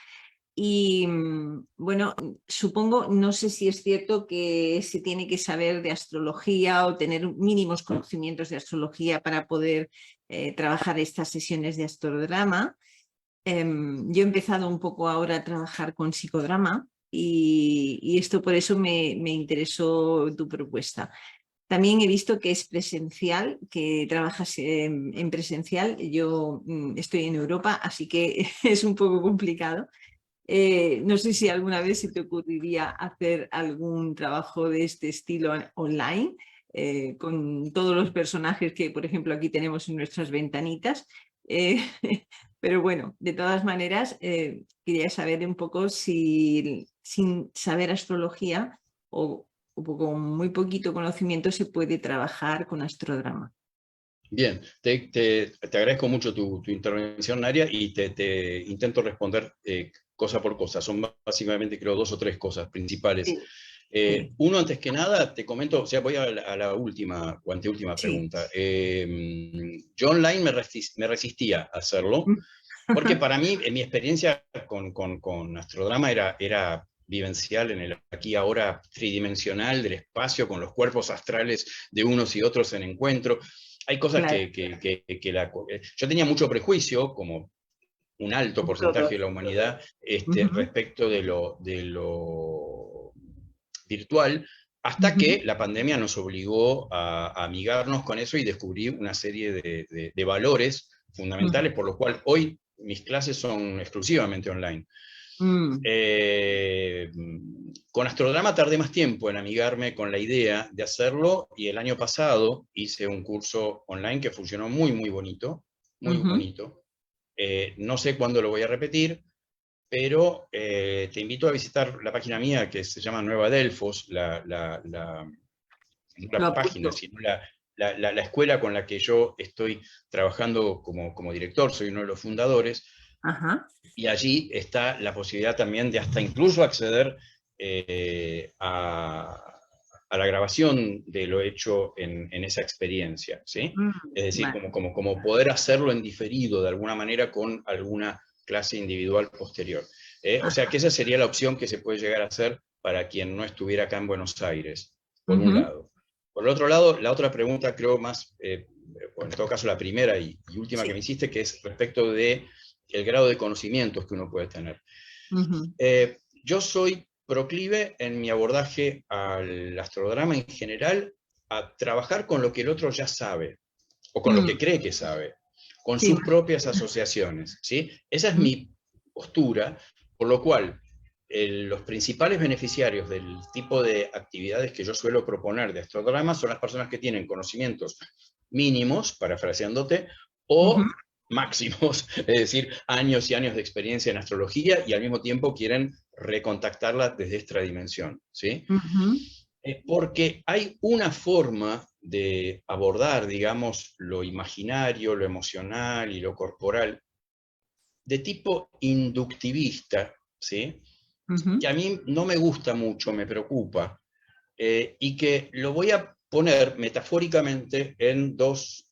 Y bueno, supongo, no sé si es cierto que se tiene que saber de astrología o tener mínimos conocimientos de astrología para poder trabajar estas sesiones de astrodrama. Yo he empezado un poco ahora a trabajar con psicodrama y esto por eso me interesó tu propuesta. También he visto que es presencial, que trabajas en presencial. Yo estoy en Europa, así que es un poco complicado. No sé si alguna vez se te ocurriría hacer algún trabajo de este estilo online, con todos los personajes que, por ejemplo, aquí tenemos en nuestras ventanitas. Pero bueno, de todas maneras, quería saber un poco si sin saber astrología o con muy poquito conocimiento se puede trabajar con astrodrama. Bien, te agradezco mucho tu intervención, Naria, y te intento responder cosa por cosa. Son básicamente, creo, 2 o 3 cosas principales. Sí, sí, Uno, antes que nada, te comento, o sea, voy a la última o anteúltima sí. pregunta. Yo online me resistía a hacerlo, porque para mí, en mi experiencia con Astrodrama era vivencial en el aquí ahora tridimensional del espacio, con los cuerpos astrales de unos y otros en encuentro. Hay cosas Claro, yo tenía mucho prejuicio, como un alto porcentaje de todos. la humanidad, Ujú, respecto de lo virtual, hasta ujú, que la pandemia nos obligó a amigarnos con eso y descubrí una serie de valores ujú, fundamentales, por lo cual hoy mis clases son exclusivamente online. mm, Eh, con Astrodrama tardé más tiempo en amigarme con la idea de hacerlo, y el año pasado hice un curso online que funcionó muy, muy bonito, muy ujú. bonito. No sé cuándo lo voy a repetir, pero te invito a visitar la página mía que se llama Nueva Delfos, no Lo la página, apunto. sino la escuela con la que yo estoy trabajando como director, soy uno de los fundadores, Ajá. y allí está la posibilidad también de hasta incluso acceder a la grabación de lo hecho en esa experiencia, ¿sí? Es decir, Vale. como poder hacerlo en diferido de alguna manera con alguna clase individual posterior. O sea que Ajá. esa sería la opción que se puede llegar a hacer para quien no estuviera acá en Buenos Aires, por un Ujú. lado. Por el otro lado, la otra pregunta creo más, o en todo caso la primera y última que me Sí. hiciste, que es respecto de el grado de conocimientos que uno puede tener. Ujú. Yo soy proclive en mi abordaje al astrodrama en general a trabajar con lo que el otro ya sabe, o con lo que Mm, cree que sabe, con sí. sus propias asociaciones, ¿sí? Esa es Ujú. mi postura, por lo cual los principales beneficiarios del tipo de actividades que yo suelo proponer de astrodrama son las personas que tienen conocimientos mínimos, parafraseándote, Ujú. o máximos, es decir, años y años de experiencia en astrología, y al mismo tiempo quieren recontactarla desde esta dimensión, ¿sí? Ujú. Porque hay una forma de abordar, digamos, lo imaginario, lo emocional y lo corporal de tipo inductivista, ¿sí? Ujú. Que a mí no me gusta mucho, me preocupa, y que lo voy a poner metafóricamente en 2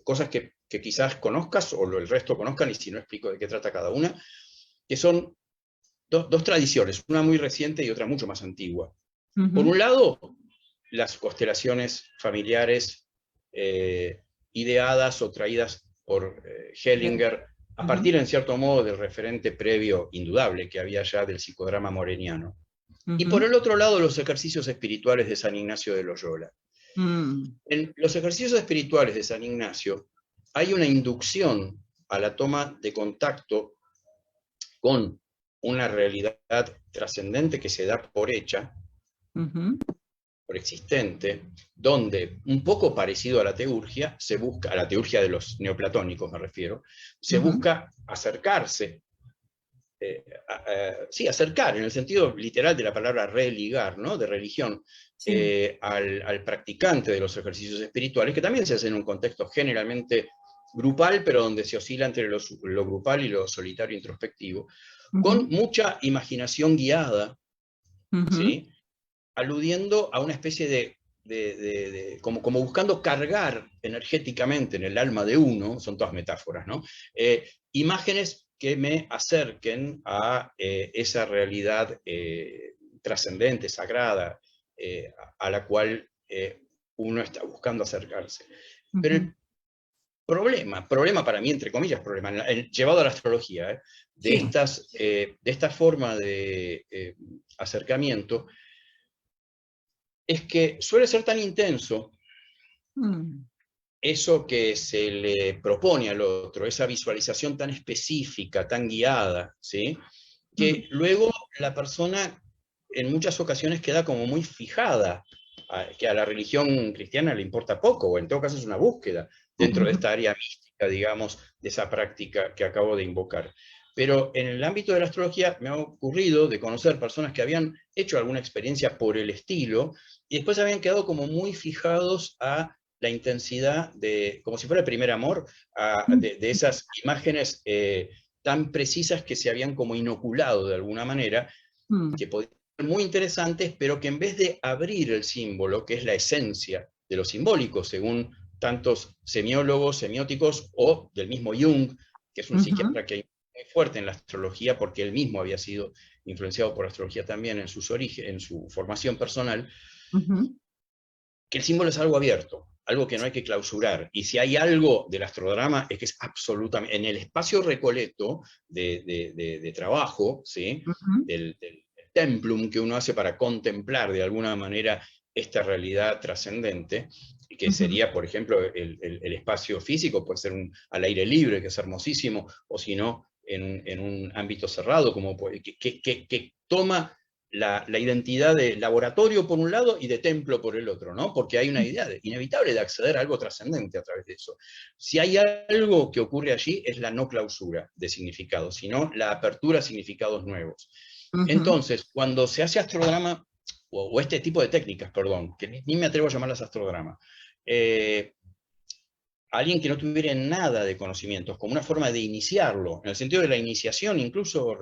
cosas que quizás conozcas o el resto conozcan, y si no explico de qué trata cada una, que son 2 tradiciones, una muy reciente y otra mucho más antigua. Por Ujú. un lado, las constelaciones familiares ideadas o traídas por Hellinger, a Ujú. partir, en cierto modo, del referente previo indudable que había ya del psicodrama moreniano. Y por Ujú. el otro lado, los ejercicios espirituales de San Ignacio de Loyola. Mm, En los ejercicios espirituales de San Ignacio hay una inducción a la toma de contacto con una realidad trascendente que se da por hecha, ujú. por existente, donde, un poco parecido a la teurgia, se busca, a la teurgia de los neoplatónicos me refiero, se Ujú. busca acercarse, sí, acercar, en el sentido literal de la palabra religar, ¿no? De religión, Sí. al practicante de los ejercicios espirituales, que también se hace en un contexto generalmente grupal, pero donde se oscila entre lo grupal y lo solitario introspectivo, con Ujú. mucha imaginación guiada, Ujú. ¿sí? Aludiendo a una especie como buscando cargar energéticamente en el alma de uno, son todas metáforas, ¿no? Imágenes que me acerquen a esa realidad trascendente, sagrada, a la cual uno está buscando acercarse. Pero Ujú. el problema para mí, entre comillas, problema, llevado a la astrología, Sí. de esta forma de acercamiento, es que suele ser tan intenso Mm, eso que se le propone al otro, esa visualización tan específica, tan guiada, ¿sí? mm, Que luego la persona en muchas ocasiones queda como muy fijada, que a la religión cristiana le importa poco, o en todo caso es una búsqueda, dentro de esta área mística, digamos, de esa práctica que acabo de invocar. Pero en el ámbito de la astrología me ha ocurrido de conocer personas que habían hecho alguna experiencia por el estilo y después habían quedado como muy fijados a la intensidad de, como si fuera el primer amor, de esas imágenes tan precisas que se habían como inoculado de alguna manera, que podían ser muy interesantes, pero que en vez de abrir el símbolo, que es la esencia de lo simbólico, según tantos semiólogos, semióticos, o del mismo Jung, que es un psiquiatra que hay muy fuerte en la astrología, porque él mismo había sido influenciado por la astrología también en sus orígenes, en su formación personal, que el símbolo es algo abierto, algo que no hay que clausurar. Y si hay algo del astrodrama, es que es absolutamente, en el espacio recoleto de trabajo, ¿sí? del templum que uno hace para contemplar de alguna manera esta realidad trascendente, que sería, por ejemplo, el espacio físico, puede ser al aire libre, que es hermosísimo, o si no, en un ámbito cerrado, como que toma la identidad de laboratorio por un lado y de templo por el otro, ¿no? Porque hay una idea inevitable de acceder a algo trascendente a través de eso. Si hay algo que ocurre allí, es la no clausura de significados, sino la apertura a significados nuevos. Entonces, cuando se hace astrodrama, o este tipo de técnicas, perdón, que ni me atrevo a llamarlas astrodrama, alguien que no tuviera nada de conocimientos, como una forma de iniciarlo, en el sentido de la iniciación incluso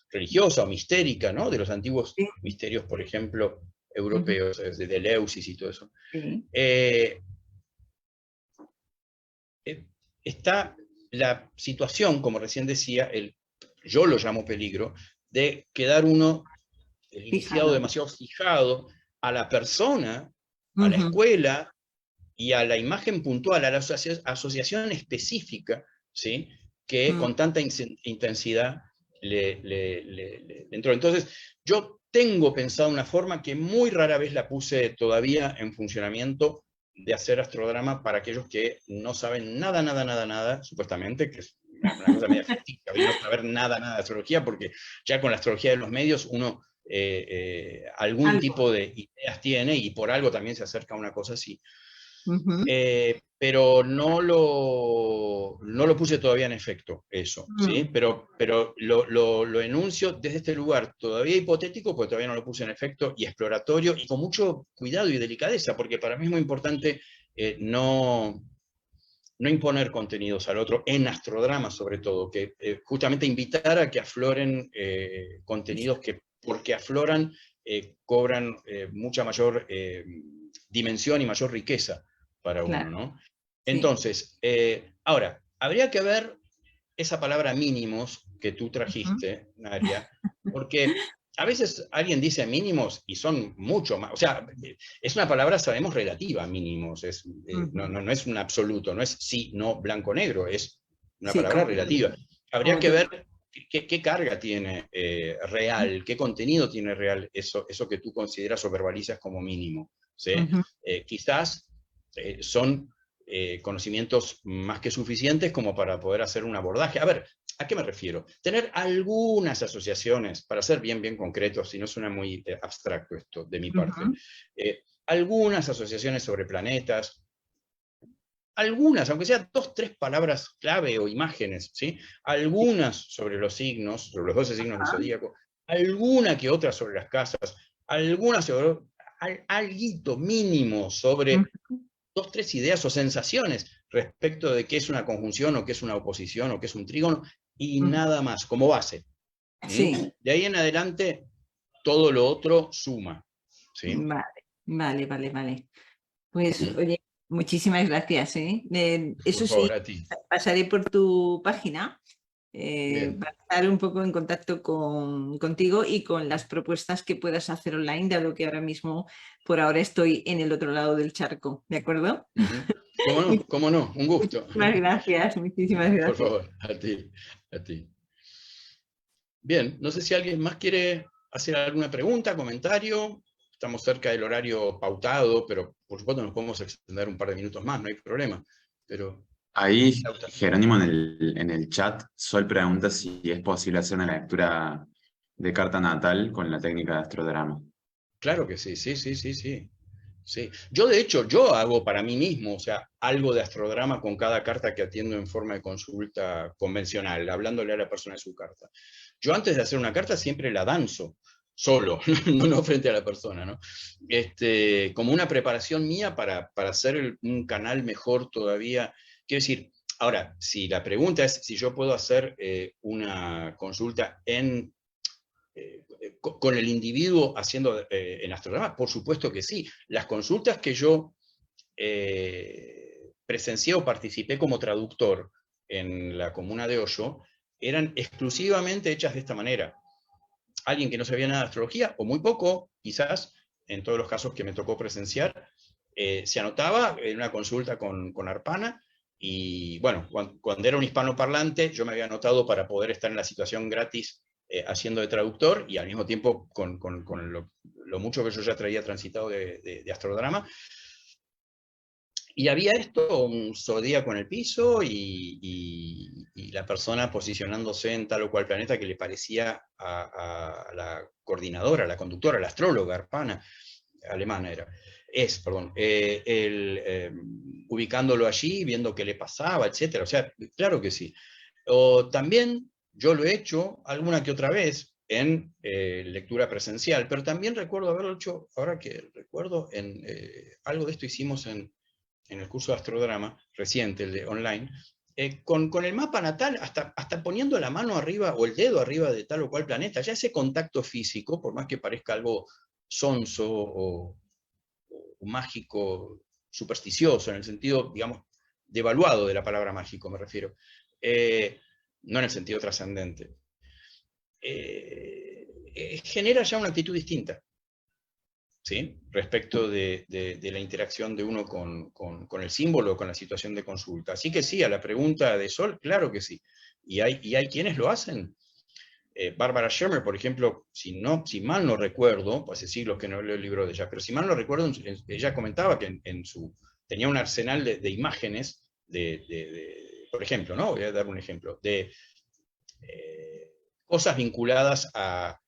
religiosa o mistérica, ¿no? De los antiguos misterios, por ejemplo, europeos, de Deleusis y todo eso. Está la situación, como recién decía, yo lo llamo peligro, de quedar uno, el iniciado, demasiado fijado a la persona, a la escuela, y a la imagen puntual, a la asociación específica, ¿sí? Que con tanta intensidad le entró. Entonces, yo tengo pensado una forma que muy rara vez la puse todavía en funcionamiento, de hacer astrodrama para aquellos que no saben nada, supuestamente, que es una cosa media ficticia, no saber nada de astrología, porque ya con la astrología de los medios uno algún tipo de ideas tiene, y por algo también se acerca a una cosa así. Pero no lo puse todavía en efecto, eso, ¿sí? Pero lo enuncio desde este lugar todavía hipotético, porque todavía no lo puse en efecto, y exploratorio, y con mucho cuidado y delicadeza, porque para mí es muy importante no imponer contenidos al otro, en astrodrama sobre todo, que justamente invitar a que afloren contenidos que, porque afloran, cobran mucha mayor dimensión y mayor riqueza para uno, ¿no? Entonces, ahora, habría que ver esa palabra mínimos que tú trajiste, Naria, porque a veces alguien dice mínimos y son mucho más, o sea, es una palabra, sabemos, relativa, mínimos, no es un absoluto, no es sí, no, blanco, negro, es una palabra relativa. Habría que ver qué carga tiene real, qué contenido tiene real eso que tú consideras o verbalizas como mínimo, ¿sí? Quizás son conocimientos más que suficientes como para poder hacer un abordaje. A ver, ¿a qué me refiero? Tener algunas asociaciones, para ser bien concretos, si no suena muy abstracto esto de mi parte, algunas asociaciones sobre planetas, algunas, aunque sean 2 o 3 palabras clave o imágenes, ¿sí? Algunas sobre los signos, sobre los 12 signos del zodíaco, alguna que otra sobre las casas, algunas sobre alguito mínimo sobre 2 o 3 ideas o sensaciones respecto de qué es una conjunción, o qué es una oposición, o qué es un trígono, y nada más, como base. De ahí en adelante, todo lo otro suma, ¿sí? Vale. Pues, oye, muchísimas gracias, eso por favor, sí, a ti. pasaré por tu página para estar un poco en contacto contigo y con las propuestas que puedas hacer online, dado que ahora mismo, por ahora, estoy en el otro lado del charco, ¿de acuerdo? ¿Cómo no? Un gusto. Muchísimas gracias. Por favor, a ti. Bien, no sé si alguien más quiere hacer alguna pregunta, comentario. Estamos cerca del horario pautado, pero por supuesto nos podemos extender un par de minutos más, no hay problema. Pero ahí, Jerónimo, en el chat, Sol pregunta si es posible hacer una lectura de carta natal con la técnica de astrodrama. Claro que sí. Sí. Yo, de hecho, yo hago para mí mismo, o sea, algo de astrodrama con cada carta que atiendo en forma de consulta convencional, hablándole a la persona de su carta. Yo antes de hacer una carta siempre la danzo, solo, no frente a la persona, ¿no? Como una preparación mía para hacer un canal mejor todavía. Quiero decir, ahora, si la pregunta es si yo puedo hacer una consulta con el individuo haciendo en astrodrama, por supuesto que sí. Las consultas que yo presencié o participé como traductor en la comuna de Hoyo eran exclusivamente hechas de esta manera. Alguien que no sabía nada de astrología, o muy poco, quizás, en todos los casos que me tocó presenciar, se anotaba en una consulta con Arpana, y bueno, cuando era un hispanoparlante, yo me había anotado para poder estar en la situación gratis haciendo de traductor, y al mismo tiempo con lo mucho que yo ya traía transitado de astrodrama. Y había esto, un zodíaco en el piso y la persona posicionándose en tal o cual planeta que le parecía a la coordinadora, a la conductora, a la astróloga Arpana, alemana era. Perdón, ubicándolo allí, viendo qué le pasaba, etc. O sea, claro que sí. O también yo lo he hecho alguna que otra vez en lectura presencial, pero también recuerdo haberlo hecho, ahora que recuerdo, algo de esto hicimos en el curso de astrodrama reciente, el de online, con el mapa natal, hasta poniendo la mano arriba o el dedo arriba de tal o cual planeta, ya ese contacto físico, por más que parezca algo sonso o mágico, supersticioso, en el sentido, digamos, devaluado de la palabra mágico, me refiero, no en el sentido trascendente, genera ya una actitud distinta, ¿sí? Respecto de la interacción de uno con el símbolo, con la situación de consulta. Así que sí, a la pregunta de Sol, claro que sí. Y hay quienes lo hacen. Barbara Shermer, por ejemplo, si mal no recuerdo, hace siglos que no leo el libro de ella, pero si mal no recuerdo, ella comentaba que tenía un arsenal de imágenes, por ejemplo, ¿no? Voy a dar un ejemplo, de cosas vinculadas a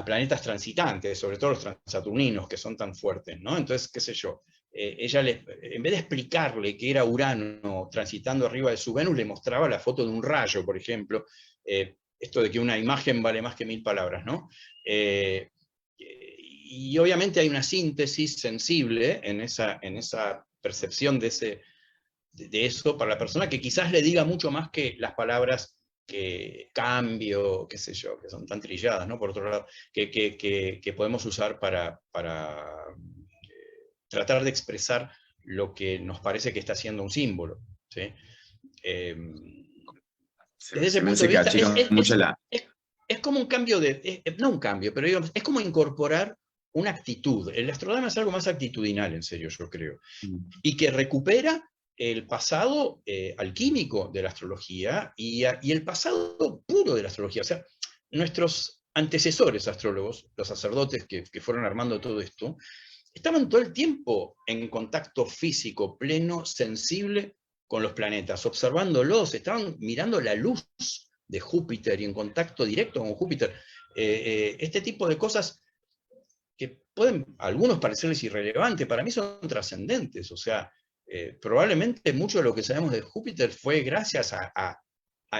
planetas transitantes, sobre todo los transaturninos, que son tan fuertes, ¿no? Entonces, qué sé yo, ella en vez de explicarle que era Urano transitando arriba de su Venus, le mostraba la foto de un rayo, por ejemplo, esto de que una imagen vale más que 1000 palabras, ¿no? Y obviamente hay una síntesis sensible en esa percepción de eso para la persona, que quizás le diga mucho más que las palabras que cambio, qué sé yo, que son tan trilladas, ¿no? Por otro lado, que podemos usar para tratar de expresar lo que nos parece que está haciendo un símbolo, ¿sí? Desde ese Se me punto hace de que vista, achica mucho la... es como un cambio no un cambio, pero digamos, es como incorporar una actitud. El astrodrama es algo más actitudinal, en serio, yo creo. Y que recupera el pasado alquímico de la astrología y el pasado puro de la astrología. O sea, nuestros antecesores astrólogos, los sacerdotes que fueron armando todo esto, estaban todo el tiempo en contacto físico, pleno, sensible con los planetas, observándolos, estaban mirando la luz de Júpiter y en contacto directo con Júpiter. Este tipo de cosas que pueden a algunos parecerles irrelevantes, para mí son trascendentes. O sea, probablemente mucho de lo que sabemos de Júpiter fue gracias a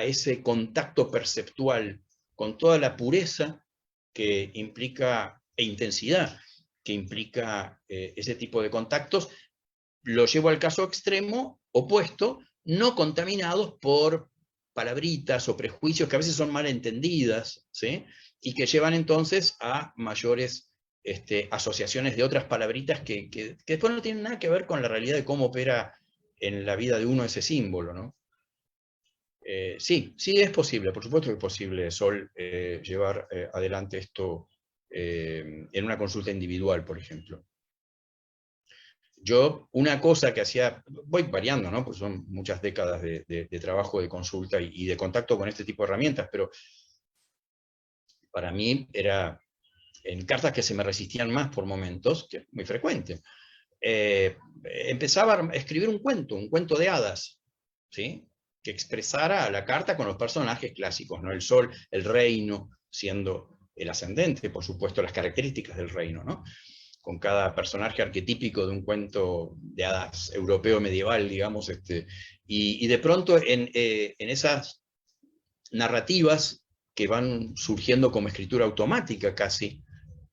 ese contacto perceptual con toda la pureza que implica, e intensidad que implica ese tipo de contactos. Lo llevo al caso extremo opuesto, no contaminados por palabritas o prejuicios que a veces son mal entendidas, ¿sí? Y que llevan entonces a mayores asociaciones de otras palabritas que después no tienen nada que ver con la realidad de cómo opera en la vida de uno ese símbolo, ¿no? Sí es posible, por supuesto que es posible, Sol, llevar adelante esto en una consulta individual, por ejemplo. Yo, una cosa que hacía, voy variando, ¿no? Pues son muchas décadas de trabajo de consulta y de contacto con este tipo de herramientas, pero para mí era en cartas que se me resistían más por momentos, que es muy frecuente. Empezaba a escribir un cuento de hadas, ¿sí? Que expresara la carta con los personajes clásicos, ¿no? El sol, el reino, siendo el ascendente, por supuesto, las características del reino, ¿no? con cada personaje arquetípico de un cuento de hadas europeo medieval, digamos, y de pronto en esas narrativas que van surgiendo como escritura automática casi,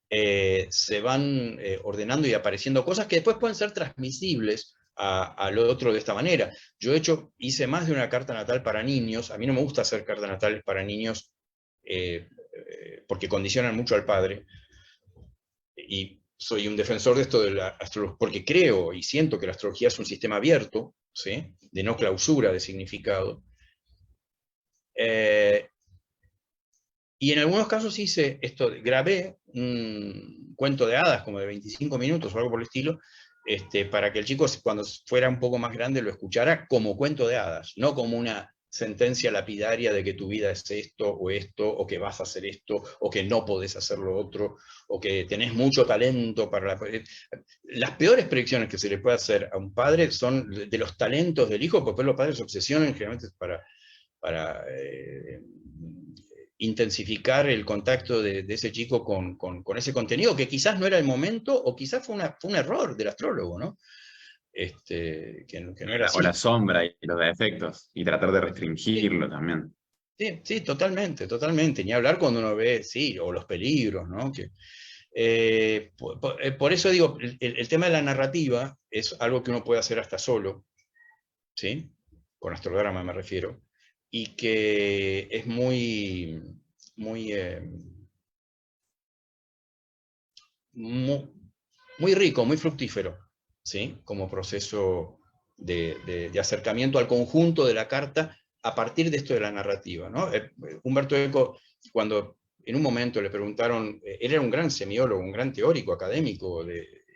se van ordenando y apareciendo cosas que después pueden ser transmisibles al otro de esta manera. Yo, de hecho, hice más de una carta natal para niños. A mí no me gusta hacer cartas natales para niños porque condicionan mucho al padre. Y soy un defensor de esto de la astrología, porque creo y siento que la astrología es un sistema abierto, ¿sí? De no clausura de significado. Y en algunos casos hice esto, grabé un cuento de hadas como de 25 minutos o algo por el estilo, para que el chico cuando fuera un poco más grande lo escuchara como cuento de hadas, no como una sentencia lapidaria de que tu vida es esto, o que vas a hacer esto, o que no podés hacer lo otro, o que tenés mucho talento para la... Las peores predicciones que se le puede hacer a un padre son de los talentos del hijo, porque los padres se obsesionan generalmente para intensificar el contacto de ese chico con ese contenido, que quizás no era el momento, o quizás fue un error del astrólogo, ¿no? Que no era así. O la sombra y los defectos, y tratar de restringirlo también. Sí, sí, totalmente, totalmente. Ni hablar cuando uno ve, sí, o los peligros, ¿no? Por eso digo, el tema de la narrativa es algo que uno puede hacer hasta solo, ¿sí? Con astrodrama me refiero, y que es muy, muy, muy rico, muy fructífero, ¿sí? Como proceso de acercamiento al conjunto de la carta a partir de esto de la narrativa, ¿no? Umberto Eco, cuando en un momento le preguntaron, él era un gran semiólogo, un gran teórico académico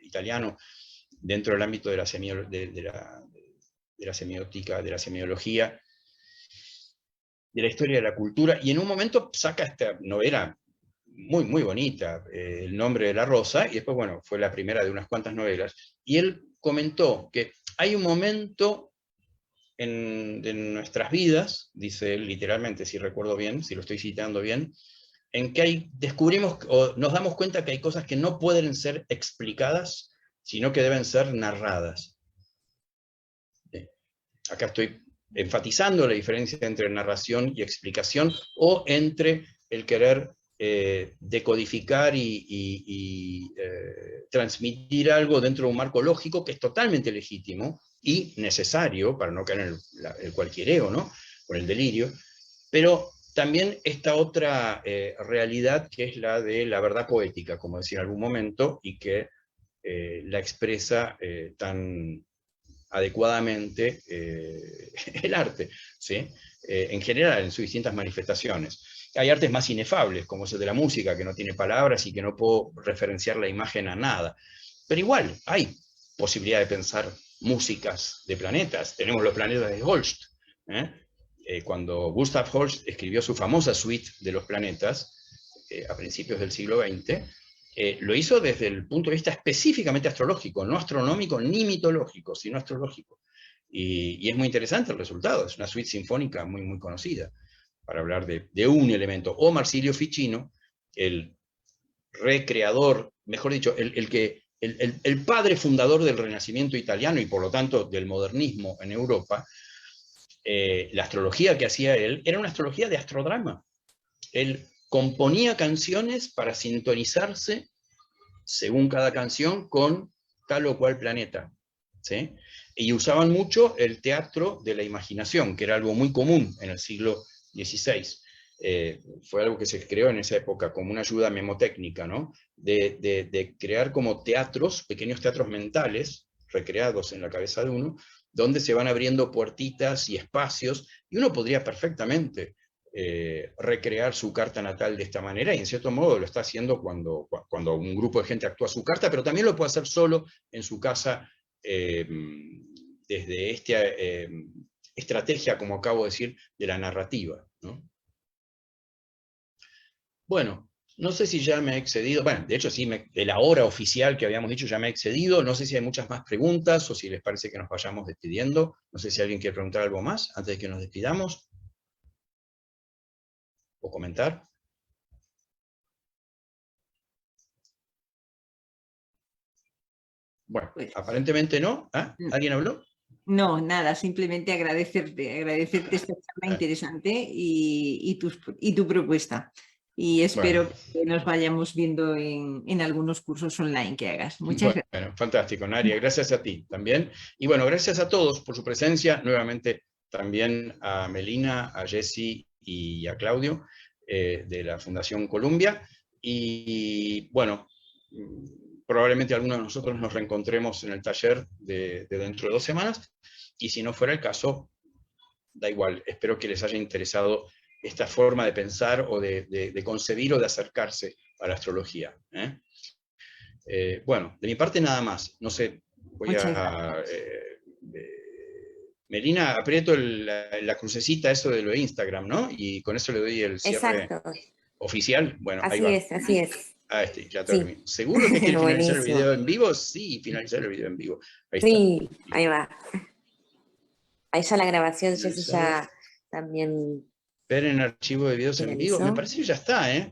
italiano dentro del ámbito de la semiótica, de la semiología, de la historia de la cultura, y en un momento saca esta novela muy, muy bonita, El nombre de la rosa, y después, bueno, fue la primera de unas cuantas novelas, y él comentó que hay un momento en nuestras vidas, dice él literalmente, si recuerdo bien, si lo estoy citando bien, en que descubrimos o nos damos cuenta que hay cosas que no pueden ser explicadas, sino que deben ser narradas. Acá estoy enfatizando la diferencia entre narración y explicación, o entre el querer decodificar y transmitir algo dentro de un marco lógico que es totalmente legítimo y necesario para no caer en el cualquiereo, ¿no? Por el delirio, pero también esta otra realidad que es la de la verdad poética, como decía en algún momento, y que la expresa tan adecuadamente el arte, ¿sí? En general, en sus distintas manifestaciones. Hay artes más inefables, como es el de la música, que no tiene palabras y que no puedo referenciar la imagen a nada. Pero igual, hay posibilidad de pensar músicas de planetas. Tenemos los planetas de Holst. Cuando Gustav Holst escribió su famosa suite de los planetas, a principios del siglo XX, lo hizo desde el punto de vista específicamente astrológico, no astronómico ni mitológico, sino astrológico. Y es muy interesante el resultado, es una suite sinfónica muy, muy conocida, para hablar de un elemento. O Marsilio Ficino, el recreador, mejor dicho, el padre fundador del Renacimiento italiano y por lo tanto del modernismo en Europa, la astrología que hacía él era una astrología de astrodrama. Él componía canciones para sintonizarse, según cada canción, con tal o cual planeta, ¿sí? Y usaban mucho el teatro de la imaginación, que era algo muy común en el siglo XVI. Fue algo que se creó en esa época como una ayuda memotécnica, ¿no? De crear como teatros, pequeños teatros mentales, recreados en la cabeza de uno, donde se van abriendo puertitas y espacios, y uno podría perfectamente recrear su carta natal de esta manera, y en cierto modo lo está haciendo cuando un grupo de gente actúa su carta, pero también lo puede hacer solo en su casa, desde esta estrategia, como acabo de decir, de la narrativa, ¿no? Bueno, no sé si ya me he excedido, bueno, de hecho sí, de la hora oficial que habíamos dicho ya me he excedido, no sé si hay muchas más preguntas o si les parece que nos vayamos despidiendo, no sé si alguien quiere preguntar algo más antes de que nos despidamos o comentar. Bueno, Pues, aparentemente no. ¿Ah? ¿Alguien habló? no, nada, simplemente agradecerte esta charla Ah, interesante y tu propuesta. Y bueno, espero que nos vayamos viendo en algunos cursos online que hagas. Muchas gracias. bueno, fantástico, Naria. Gracias a ti también. Y bueno, gracias a todos por su presencia. Nuevamente también a Melina, a Jessy y a Claudio de la Fundación Columbia. Y bueno, probablemente algunos de nosotros nos reencontremos en el taller de dentro de 2 semanas. Y si no fuera el caso, da igual. Espero que les haya interesado esta forma de pensar o de concebir o de acercarse a la astrología. Bueno, de mi parte nada más. No sé, voy Muchas a... gracias. Melina, aprieto la crucecita, eso de lo de Instagram, ¿no? Y con eso le doy el cierre Exacto, oficial. Bueno, ahí así va. es, así es. Ah, ya Sí, terminé. ¿Seguro que quiere finalizar el buenísimo. video en vivo? Sí, finalizar el video en vivo. Ahí está. Sí, ahí va. Ahí ya la grabación, Jessy Finalizado. ya también Ver en archivo de videos en vivo. Me finalizó. parece que ya está, ¿eh?